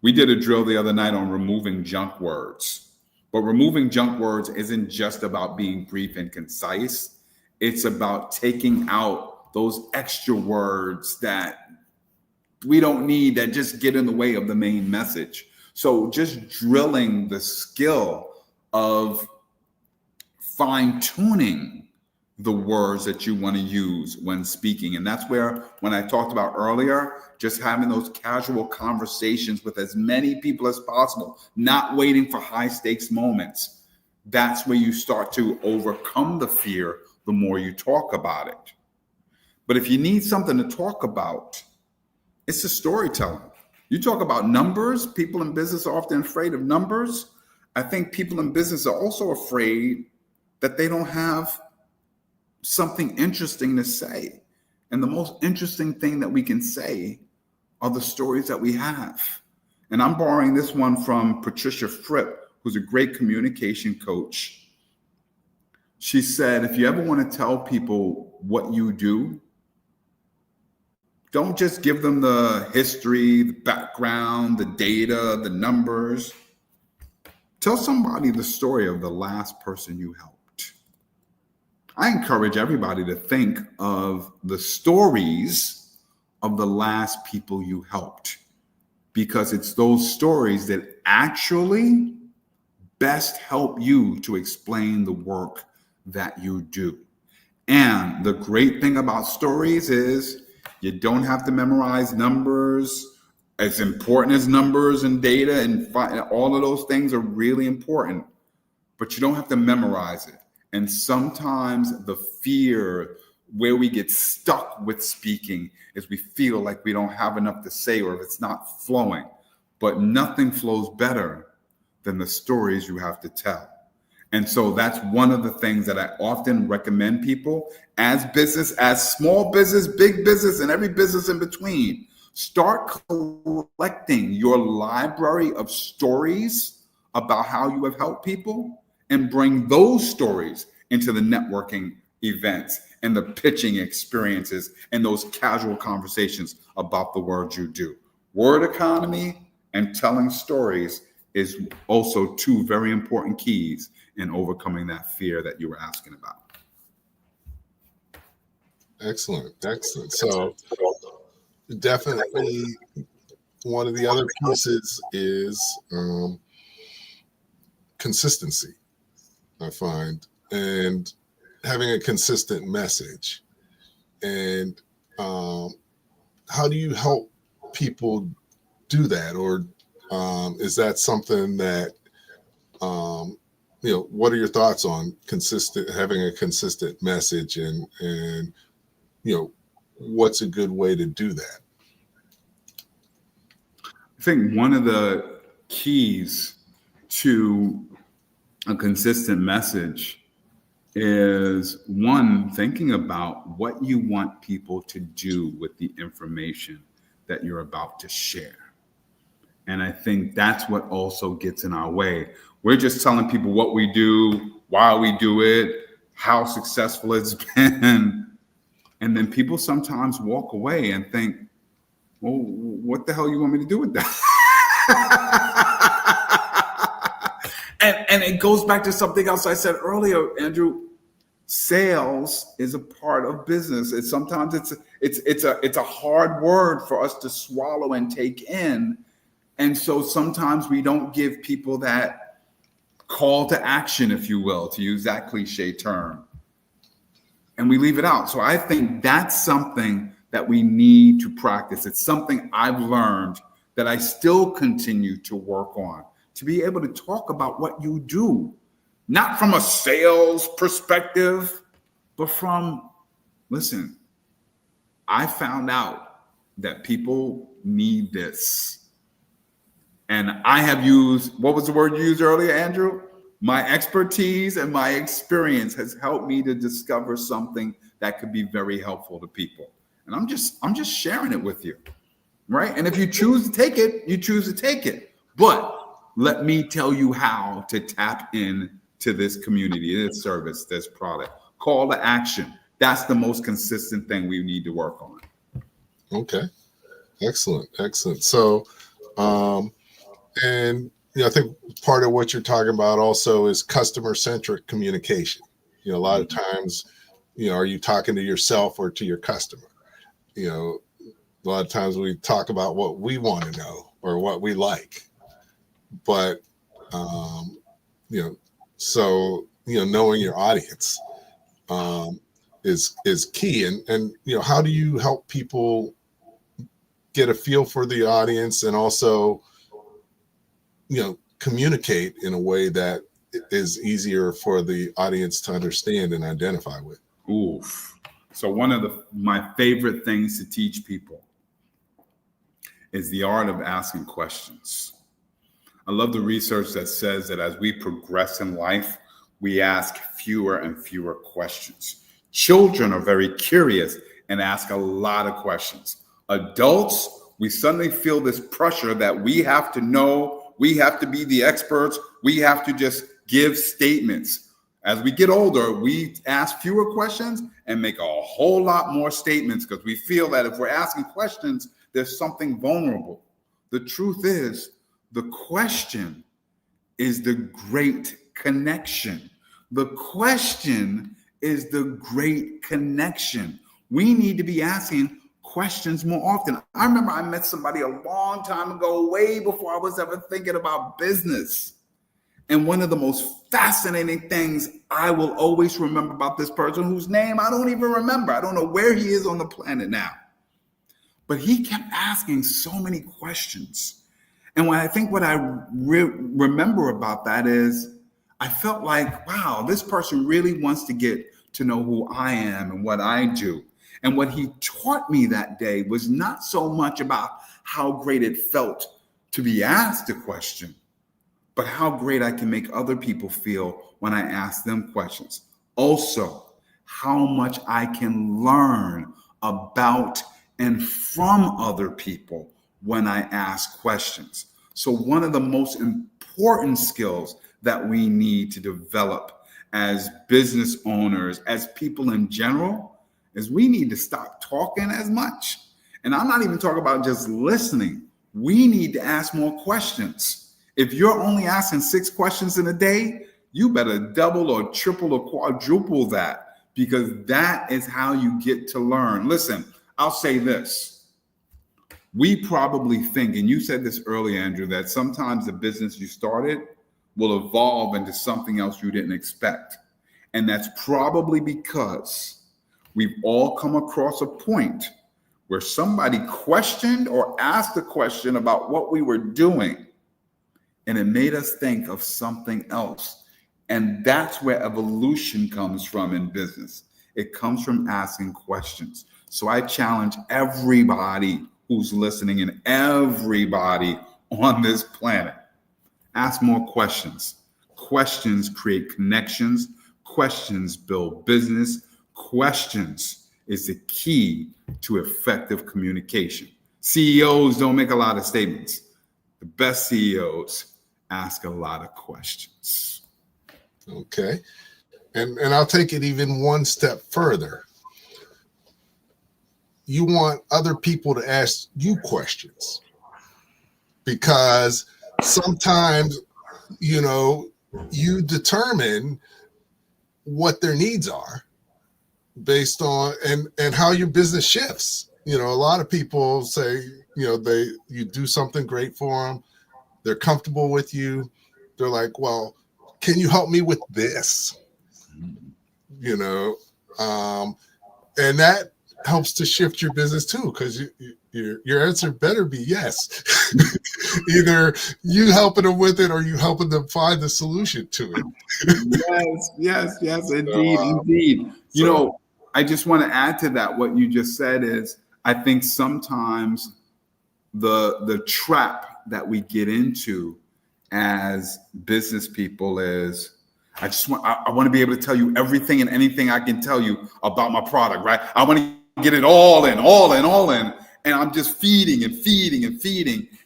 Speaker 3: We did a drill the other night on removing junk words. But removing junk words isn't just about being brief and concise. It's about taking out those extra words that we don't need, that just get in the way of the main message. So just drilling the skill of fine-tuning the words that you want to use when speaking. And that's where, when I talked about earlier, just having those casual conversations with as many people as possible, not waiting for high stakes moments. That's where you start to overcome the fear the more you talk about it. But if you need something to talk about, it's the storytelling. You talk about numbers. People in business are often afraid of numbers. I think people in business are also afraid that they don't have something interesting to say. And the most interesting thing that we can say are the stories that we have. And I'm borrowing this one from Patricia Fripp, who's a great communication coach. She said, if you ever want to tell people what you do, don't just give them the history, the background, the data, the numbers. Tell somebody the story of the last person you helped. I encourage everybody to think of the stories of the last people you helped, because it's those stories that actually best help you to explain the work that you do. And the great thing about stories is you don't have to memorize numbers. As important as numbers and data and all of those things are really important, but you don't have to memorize it. And sometimes the fear where we get stuck with speaking is we feel like we don't have enough to say, or if it's not flowing. But nothing flows better than the stories you have to tell. And so that's one of the things that I often recommend people as business, as small business, big business, and every business in between. Start collecting your library of stories about how you have helped people, and bring those stories into the networking events and the pitching experiences and those casual conversations about the work you do. Word economy and telling stories is also two very important keys in overcoming that fear that you were asking about.
Speaker 1: Excellent. So definitely one of the other pieces is consistency, I find, and having a consistent message. And how do you help people do that? Or is that something that, what are your thoughts on having a consistent message, and what's a good way to do that?
Speaker 3: I think one of the keys to a consistent message is, one, thinking about what you want people to do with the information that you're about to share. And I think that's what also gets in our way. We're just telling people what we do, why we do it, how successful it's been. And then people sometimes walk away and think, well, what the hell you want me to do with that? and it goes back to something else I said earlier, Andrew. Sales is a part of business. It's a hard word for us to swallow and take in. And so sometimes we don't give people that call to action, if you will, to use that cliche term. And we leave it out. So I think that's something that we need to practice. It's something I've learned that I still continue to work on, to be able to talk about what you do, not from a sales perspective, but from, listen, I found out that people need this. And I have used, what was the word you used earlier, Andrew? My expertise and my experience has helped me to discover something that could be very helpful to people. And I'm just sharing it with you, right? And if you choose to take it, you choose to take it. But let me tell you how to tap in to this community, this service, this product. Call to action. That's the most consistent thing we need to work on.
Speaker 1: Okay. Excellent. So, and I think part of what you're talking about also is customer-centric communication. A lot of times Are you talking to yourself or to your customer? A lot of times we talk about what we want to know or what we like, but um, so knowing your audience is key. And how do you help people get a feel for the audience and also communicate in a way that is easier for the audience to understand and identify with?
Speaker 3: Oof. So one of my favorite things to teach people is the art of asking questions. I love the research that says that as we progress in life, we ask fewer and fewer questions. Children are very curious and ask a lot of questions. Adults, we suddenly feel this pressure that we have to know, we have to be the experts, we have to just give statements. As we get older, we ask fewer questions and make a whole lot more statements because we feel that if we're asking questions, there's something vulnerable. The truth is, the question is the great connection. The question is the great connection. We need to be asking questions more often. I remember I met somebody a long time ago, way before I was ever thinking about business. And one of the most fascinating things I will always remember about this person, whose name I don't even remember. I don't know where he is on the planet now. But he kept asking so many questions. And what I remember about that is I felt like, wow, this person really wants to get to know who I am and what I do. And what he taught me that day was not so much about how great it felt to be asked a question, but how great I can make other people feel when I ask them questions. Also, how much I can learn about and from other people when I ask questions. So one of the most important skills that we need to develop as business owners, as people in general, is we need to stop talking as much. And I'm not even talking about just listening. We need to ask more questions. If you're only asking 6 questions in a day, you better double or triple or quadruple that, because that is how you get to learn. Listen, I'll say this. We probably think, and you said this earlier, Andrew, that sometimes the business you started will evolve into something else you didn't expect. And that's probably because we've all come across a point where somebody questioned or asked a question about what we were doing, and it made us think of something else. And that's where evolution comes from in business. It comes from asking questions. So I challenge everybody who's listening and everybody on this planet, ask more questions. Questions create connections. Questions build business. Questions is the key to effective communication. CEOs don't make a lot of statements. The best CEOs ask a lot of questions.
Speaker 1: Okay. And I'll take it even one step further. You want other people to ask you questions, because sometimes, you determine what their needs are based on and how your business shifts. A lot of people say, you do something great for them. They're comfortable with you. They're like, well, can you help me with this? And that helps to shift your business too, because your answer better be yes. Either you helping them with it or you helping them find the solution to it.
Speaker 3: Yes, indeed. I just want to add to that. What you just said is, I think sometimes the trap that we get into as business people is, I want to be able to tell you everything and anything I can tell you about my product, right? I want to get it all in. And I'm just feeding.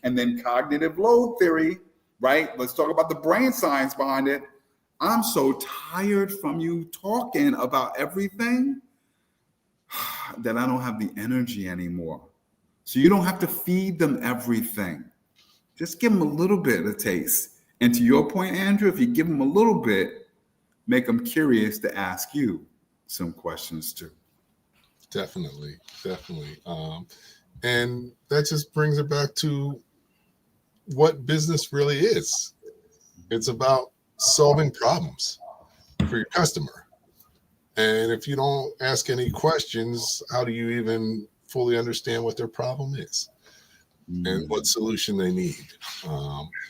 Speaker 3: And then cognitive load theory, right? Let's talk about the brain science behind it. I'm so tired from you talking about everything that I don't have the energy anymore. So you don't have to feed them everything. Just give them a little bit of taste. And to your point, Andrew, if you give them a little bit, make them curious to ask you. some questions too.
Speaker 1: Definitely. And that just brings it back to what business really is. It's about solving problems for your customer. And if you don't ask any questions, how do you even fully understand what their problem is and what solution they need?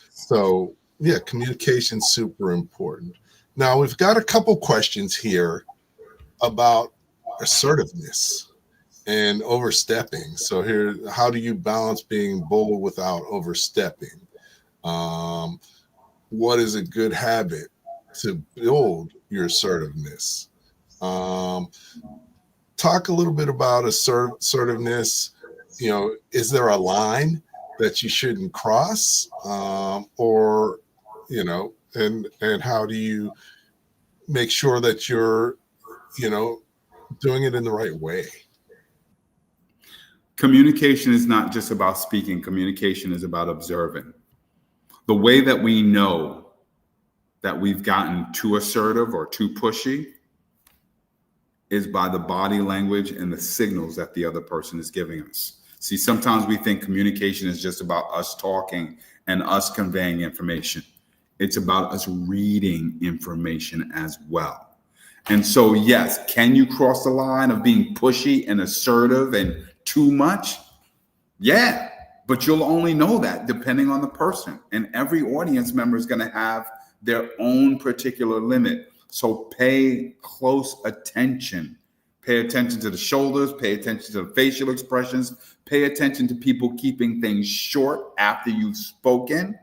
Speaker 1: So, yeah, communication's super important. Now, we've got a couple questions here about assertiveness and overstepping. So here, how do you balance being bold without overstepping? What is a good habit to build your assertiveness? Talk a little bit about assertiveness. Is there a line that you shouldn't cross? Or, and how do you make sure that you're, doing it in the right way?
Speaker 3: Communication is not just about speaking. Communication is about observing. The way that we know that we've gotten too assertive or too pushy is by the body language and the signals that the other person is giving us. See, sometimes we think communication is just about us talking and us conveying information. It's about us reading information as well. And so, yes, can you cross the line of being pushy and assertive and too much? Yeah, but you'll only know that depending on the person. And every audience member is going to have their own particular limit. So pay close attention. Pay attention to the shoulders, pay attention to the facial expressions, pay attention to people keeping things short after you've spoken,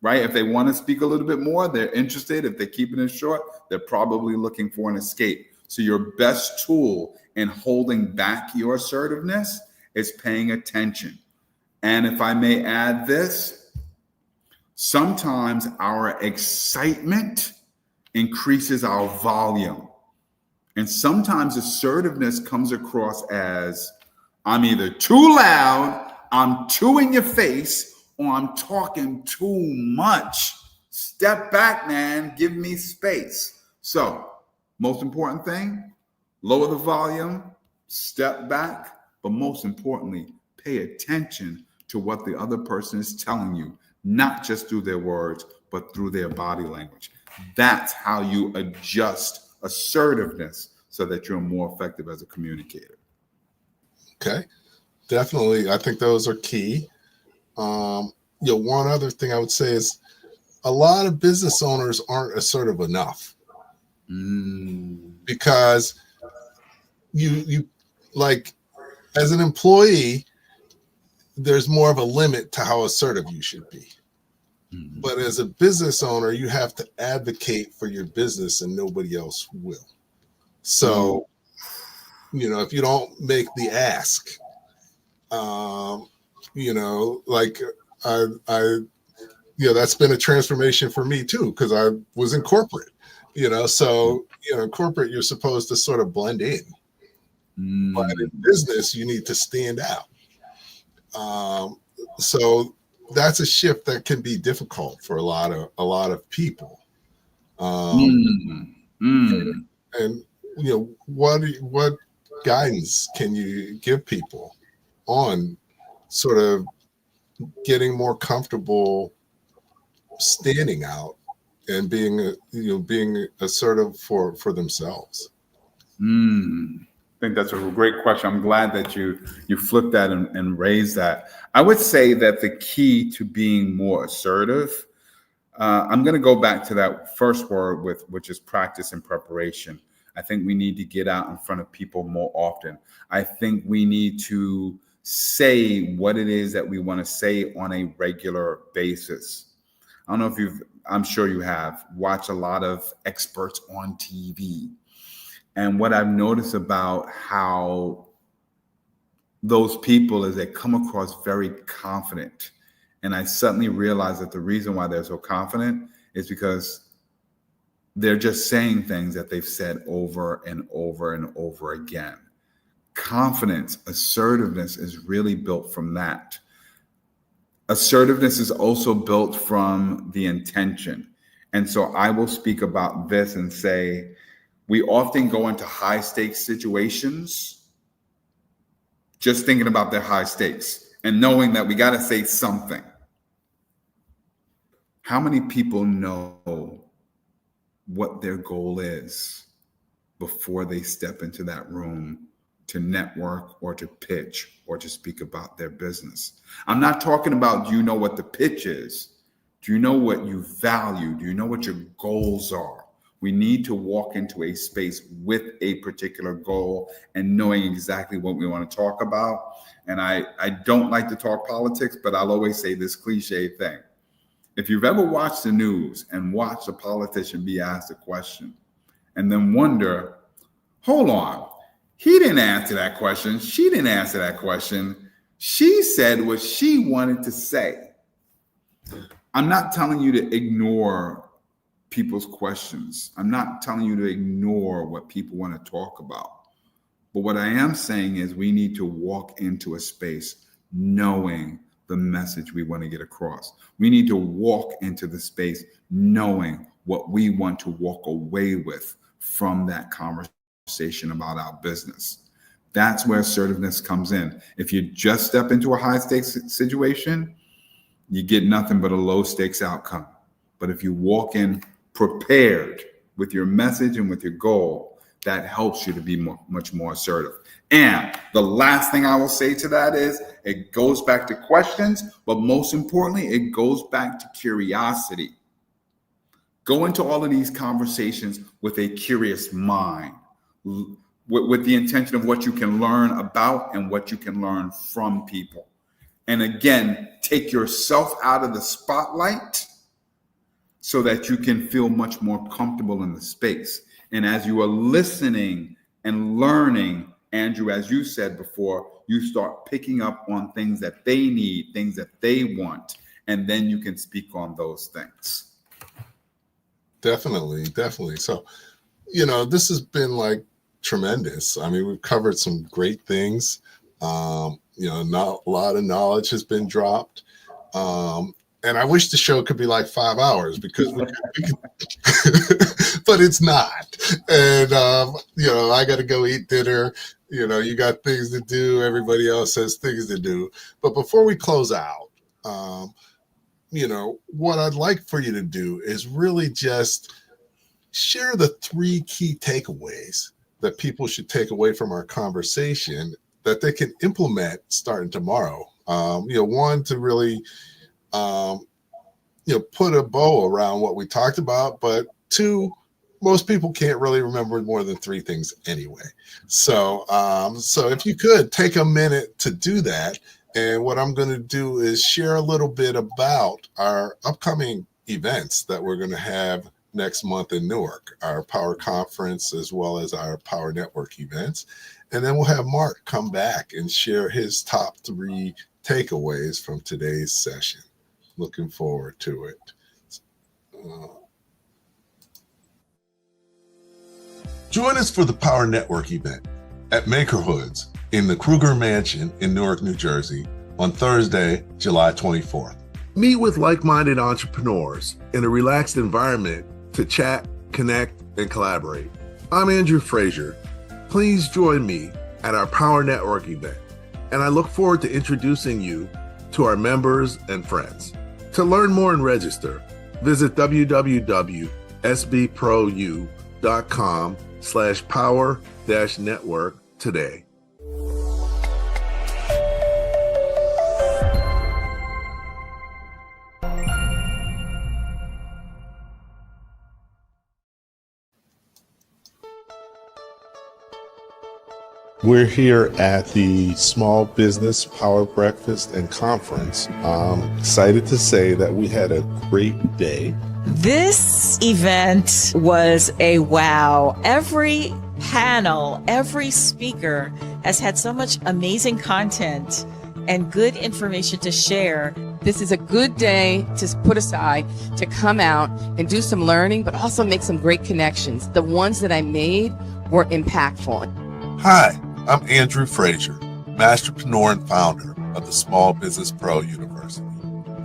Speaker 3: right? If they want to speak a little bit more, they're interested. If they're keeping it short, they're probably looking for an escape. So your best tool in holding back your assertiveness is paying attention. And if I may add this, sometimes our excitement increases our volume. And sometimes assertiveness comes across as I'm either too loud, I'm too in your face, or I'm talking too much. Step back, man. Give me space. So, most important thing, lower the volume, step back, but most importantly, pay attention to what the other person is telling you, not just through their words, but through their body language. That's how you adjust assertiveness so that you're more effective as a communicator.
Speaker 1: Okay, definitely. I think those are key. One other thing I would say is a lot of business owners aren't assertive enough because you like as an employee, there's more of a limit to how assertive you should be. But as a business owner, you have to advocate for your business and nobody else will. So, if you don't make the ask, that's been a transformation for me too, because I was in corporate, so, in corporate, you're supposed to sort of blend in. But in business, you need to stand out. So that's a shift that can be difficult for a lot of people. And what guidance can you give people on sort of getting more comfortable standing out and being assertive for themselves?
Speaker 3: I think that's a great question. I'm glad that you flipped that and raised that. I would say that the key to being more assertive, I'm going to go back to that first word which is practice and preparation. I think we need to get out in front of people more often. I think we need to say what it is that we want to say on a regular basis. I don't know if I'm sure you have watched a lot of experts on TV. And what I've noticed about how those people is they come across very confident. And I suddenly realized that the reason why they're so confident is because they're just saying things that they've said over and over and over again. Confidence, assertiveness is really built from that. Assertiveness is also built from the intention. And so I will speak about this and say, We often go into high stakes situations just thinking about their high stakes and knowing that we got to say something. How many people know what their goal is before they step into that room to network or to pitch or to speak about their business? I'm not talking about, do you know what the pitch is? Do you know what you value? Do you know what your goals are? We need to walk into a space with a particular goal and knowing exactly what we want to talk about. And I don't like to talk politics, but I'll always say this cliche thing. If you've ever watched the news and watched a politician be asked a question and then wonder, hold on, he didn't answer that question. She didn't answer that question. She said what she wanted to say. I'm not telling you to ignore people's questions. I'm not telling you to ignore what people want to talk about. But what I am saying is we need to walk into a space knowing the message we want to get across. We need to walk into the space knowing what we want to walk away with from that conversation about our business. That's where assertiveness comes in. If you just step into a high stakes situation, you get nothing but a low stakes outcome. But if you walk in prepared with your message and with your goal, that helps you to be much more assertive. And the last thing I will say to that is it goes back to questions, but most importantly, it goes back to curiosity. Go into all of these conversations with a curious mind, with the intention of what you can learn about and what you can learn from people. And again, take yourself out of the spotlight so that you can feel much more comfortable in the space. And as you are listening and learning, Andrew, as you said before, you start picking up on things that they need, things that they want, and then you can speak on those things.
Speaker 1: Definitely. So, this has been like tremendous. I mean, we've covered some great things. Not a lot of knowledge has been dropped. And I wish the show could be like 5 hours because we could but it's not. And, I got to go eat dinner. You got things to do. Everybody else has things to do. But before we close out, what I'd like for you to do is really just share the 3 key takeaways that people should take away from our conversation that they can implement starting tomorrow. One, to really put a bow around what we talked about, but 2, most people can't really remember more than 3 things anyway. So if you could take a minute to do that, and what I'm going to do is share a little bit about our upcoming events that we're going to have next month in Newark, our Power Conference, as well as our Power Network events. And then we'll have Marc come back and share his top 3 takeaways from today's session. Looking forward to it. Join us for the Power Network event at Makerhoods in the Kruger Mansion in Newark, New Jersey on Thursday, July 24th.
Speaker 4: Meet with like-minded entrepreneurs in a relaxed environment to chat, connect, and collaborate. I'm Andrew Frazier. Please join me at our Power Network event, and I look forward to introducing you to our members and friends. To learn more and register, visit www.sbpro.com/power-network today.
Speaker 1: We're here at the Small Business Power Breakfast and Conference. I'm excited to say that we had a great day.
Speaker 5: This event was a wow. Every panel, every speaker has had so much amazing content and good information to share.
Speaker 6: This is a good day to put aside to come out and do some learning, but also make some great connections. The ones that I made were impactful.
Speaker 4: Hi, I'm Andrew Frazier, masterpreneur and founder of the Small Business Pro University.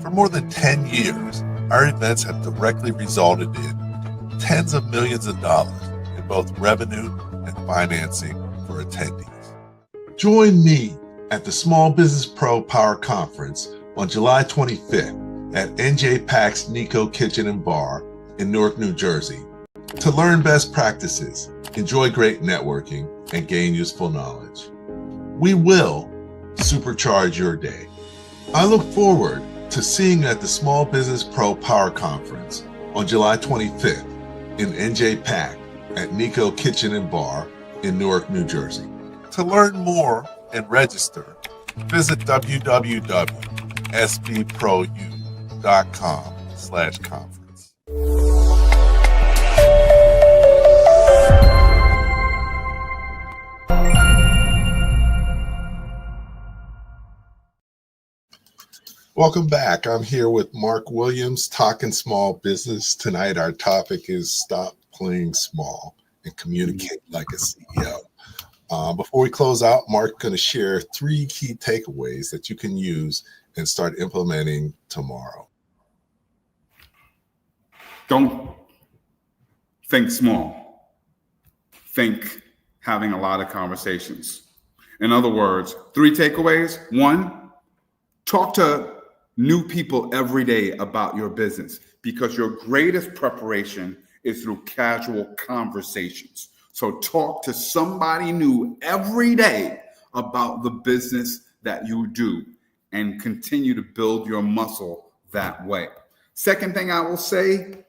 Speaker 4: For more than 10 years, our events have directly resulted in tens of millions of dollars in
Speaker 1: in both revenue and financing for attendees. Join me at the Small Business Pro Power Conference on July 25th at NJ Pack's Nico Kitchen and Bar in Newark, New Jersey, to learn best practices, enjoy great networking, and gain useful knowledge. We will supercharge your day. I look forward to seeing you at the Small Business Pro Power Conference on July 25th in NJ Pack at Nico Kitchen and Bar in Newark, New Jersey. To learn more and register, visit www.sbpru.com/conference. Welcome back. I'm here with Marc Williams, talking small business. Tonight, our topic is stop playing small and communicate like a CEO. Before we close out, Marc's going to share 3 key takeaways that you can use and start implementing tomorrow.
Speaker 3: Don't think small. Think having a lot of conversations. In other words, 3 takeaways. 1, talk to new people every day about your business, because your greatest preparation is through casual conversations. So talk to somebody new every day about the business that you do and continue to build your muscle that way. Second thing I will say,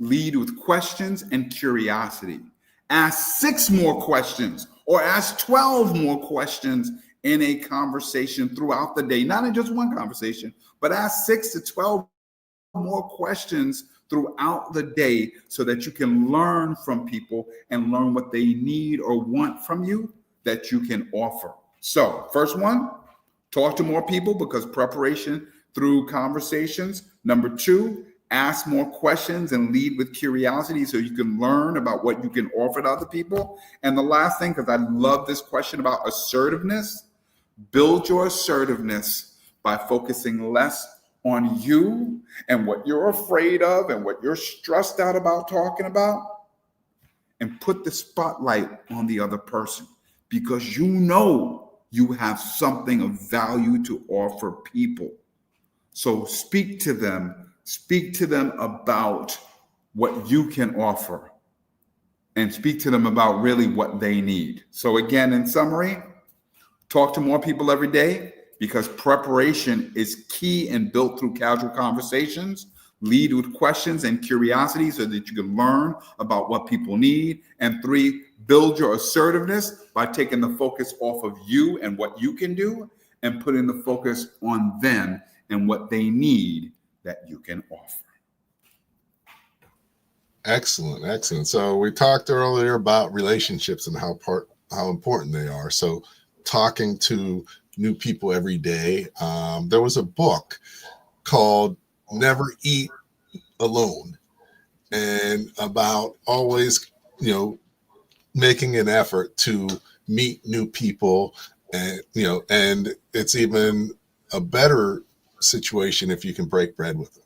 Speaker 3: lead with questions and curiosity. Ask 6 more questions or ask 12 more questions in a conversation throughout the day, not in just one conversation, but ask 6 to 12 more questions throughout the day so that you can learn from people and learn what they need or want from you that you can offer. So first one, talk to more people, because preparation through conversations. Number 2, ask more questions and lead with curiosity so you can learn about what you can offer to other people. And the last thing, because I love this question about assertiveness, build your assertiveness by focusing less on you and what you're afraid of and what you're stressed out about talking about, and put the spotlight on the other person, because you know you have something of value to offer people. So speak to them about what you can offer, and speak to them about really what they need. So again, in summary, talk to more people every day, because preparation is key and built through casual conversations. Lead with questions and curiosity so that you can learn about what people need. And 3, build your assertiveness by taking the focus off of you and what you can do and putting the focus on them and what they need that you can offer.
Speaker 1: Excellent. So we talked earlier about relationships and how important they are. So talking to new people every day. There was a book called Never Eat Alone, and about always, making an effort to meet new people, and and it's even a better situation if you can break bread with them.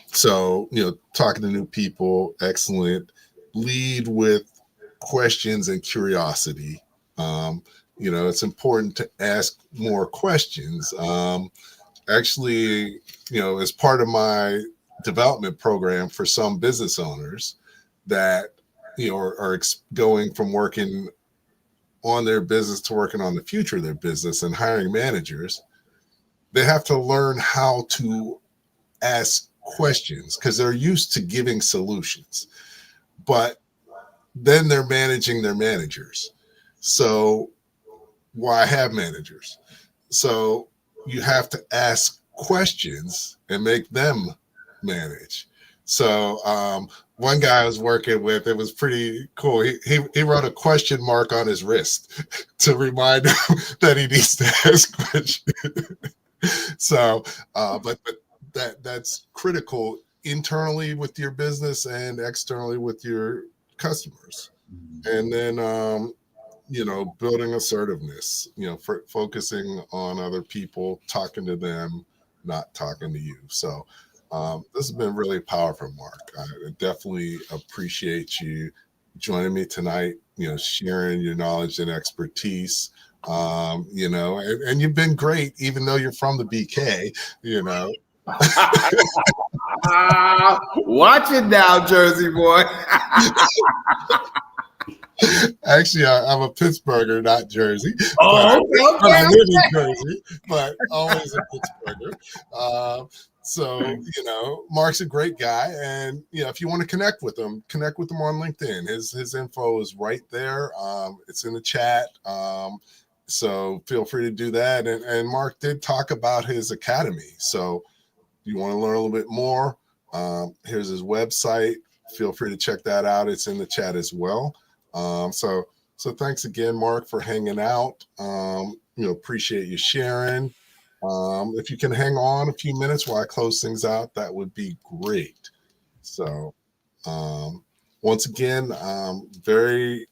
Speaker 1: So talking to new people, excellent. Lead with questions and curiosity. It's important to ask more questions. Actually, as part of my development program for some business owners that, are going from working on their business to working on the future of their business and hiring managers, they have to learn how to ask questions, because they're used to giving solutions, but then they're managing their managers. So why have managers? So you have to ask questions and make them manage. So one guy I was working with, it was pretty cool. He wrote a question mark on his wrist to remind him that he needs to ask questions. So, but that's critical internally with your business and externally with your customers. And then building assertiveness, focusing on other people, talking to them, not talking to you. So This has been really powerful, Mark. I definitely appreciate you joining me tonight, sharing your knowledge and expertise. And you've been great, even though you're from the BK.
Speaker 3: Watch it now, Jersey boy.
Speaker 1: Actually, I'm a Pittsburgher, not Jersey.
Speaker 3: Oh, okay.
Speaker 1: I live in Jersey, but always a Pittsburgher. So, Mark's a great guy. And, if you want to connect with him on LinkedIn. His info is right there. It's in the chat. So feel free to do that. And Mark did talk about his academy. So if you want to learn a little bit more, here's his website. Feel free to check that out. It's in the chat as well. So thanks again, Mark, for hanging out. Appreciate you sharing. If you can hang on a few minutes while I close things out, that would be great. So once again, very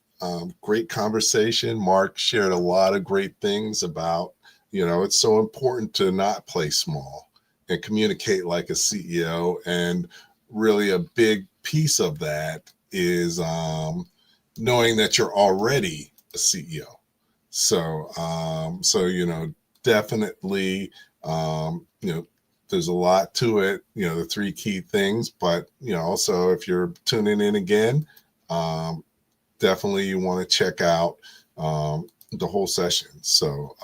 Speaker 1: great conversation. Mark shared a lot of great things about, it's so important to not play small and communicate like a CEO. And really a big piece of that is knowing that you're already a CEO. So, definitely, there's a lot to it, the three key things, but, also if you're tuning in again, definitely you want to check out the whole session. So,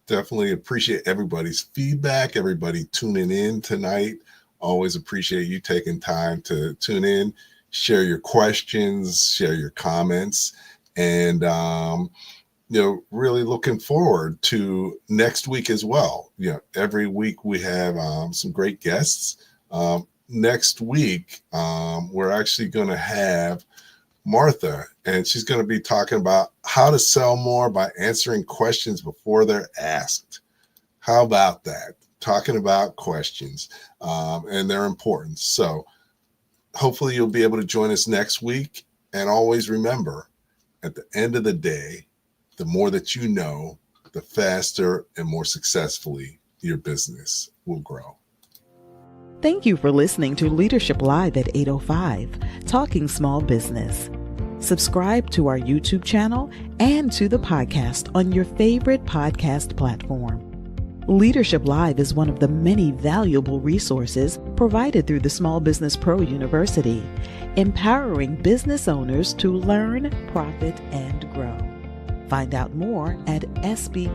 Speaker 1: definitely appreciate everybody's feedback, everybody tuning in tonight. Always appreciate you taking time to tune in, share your questions, share your comments, and, really looking forward to next week as well. Every week we have some great guests. Next week, we're actually going to have Martha, and she's going to be talking about how to sell more by answering questions before they're asked. How about that? Talking about questions, and they're important. So hopefully you'll be able to join us next week. And always remember, at the end of the day, the more that you know, the faster and more successfully your business will grow.
Speaker 2: Thank you for listening to Leadership Live at 8:05, Talking Small Business. Subscribe to our YouTube channel and to the podcast on your favorite podcast platform. Leadership Live is one of the many valuable resources provided through the Small Business Pro University, empowering business owners to learn, profit, and grow. Find out more at sbpro.u.com.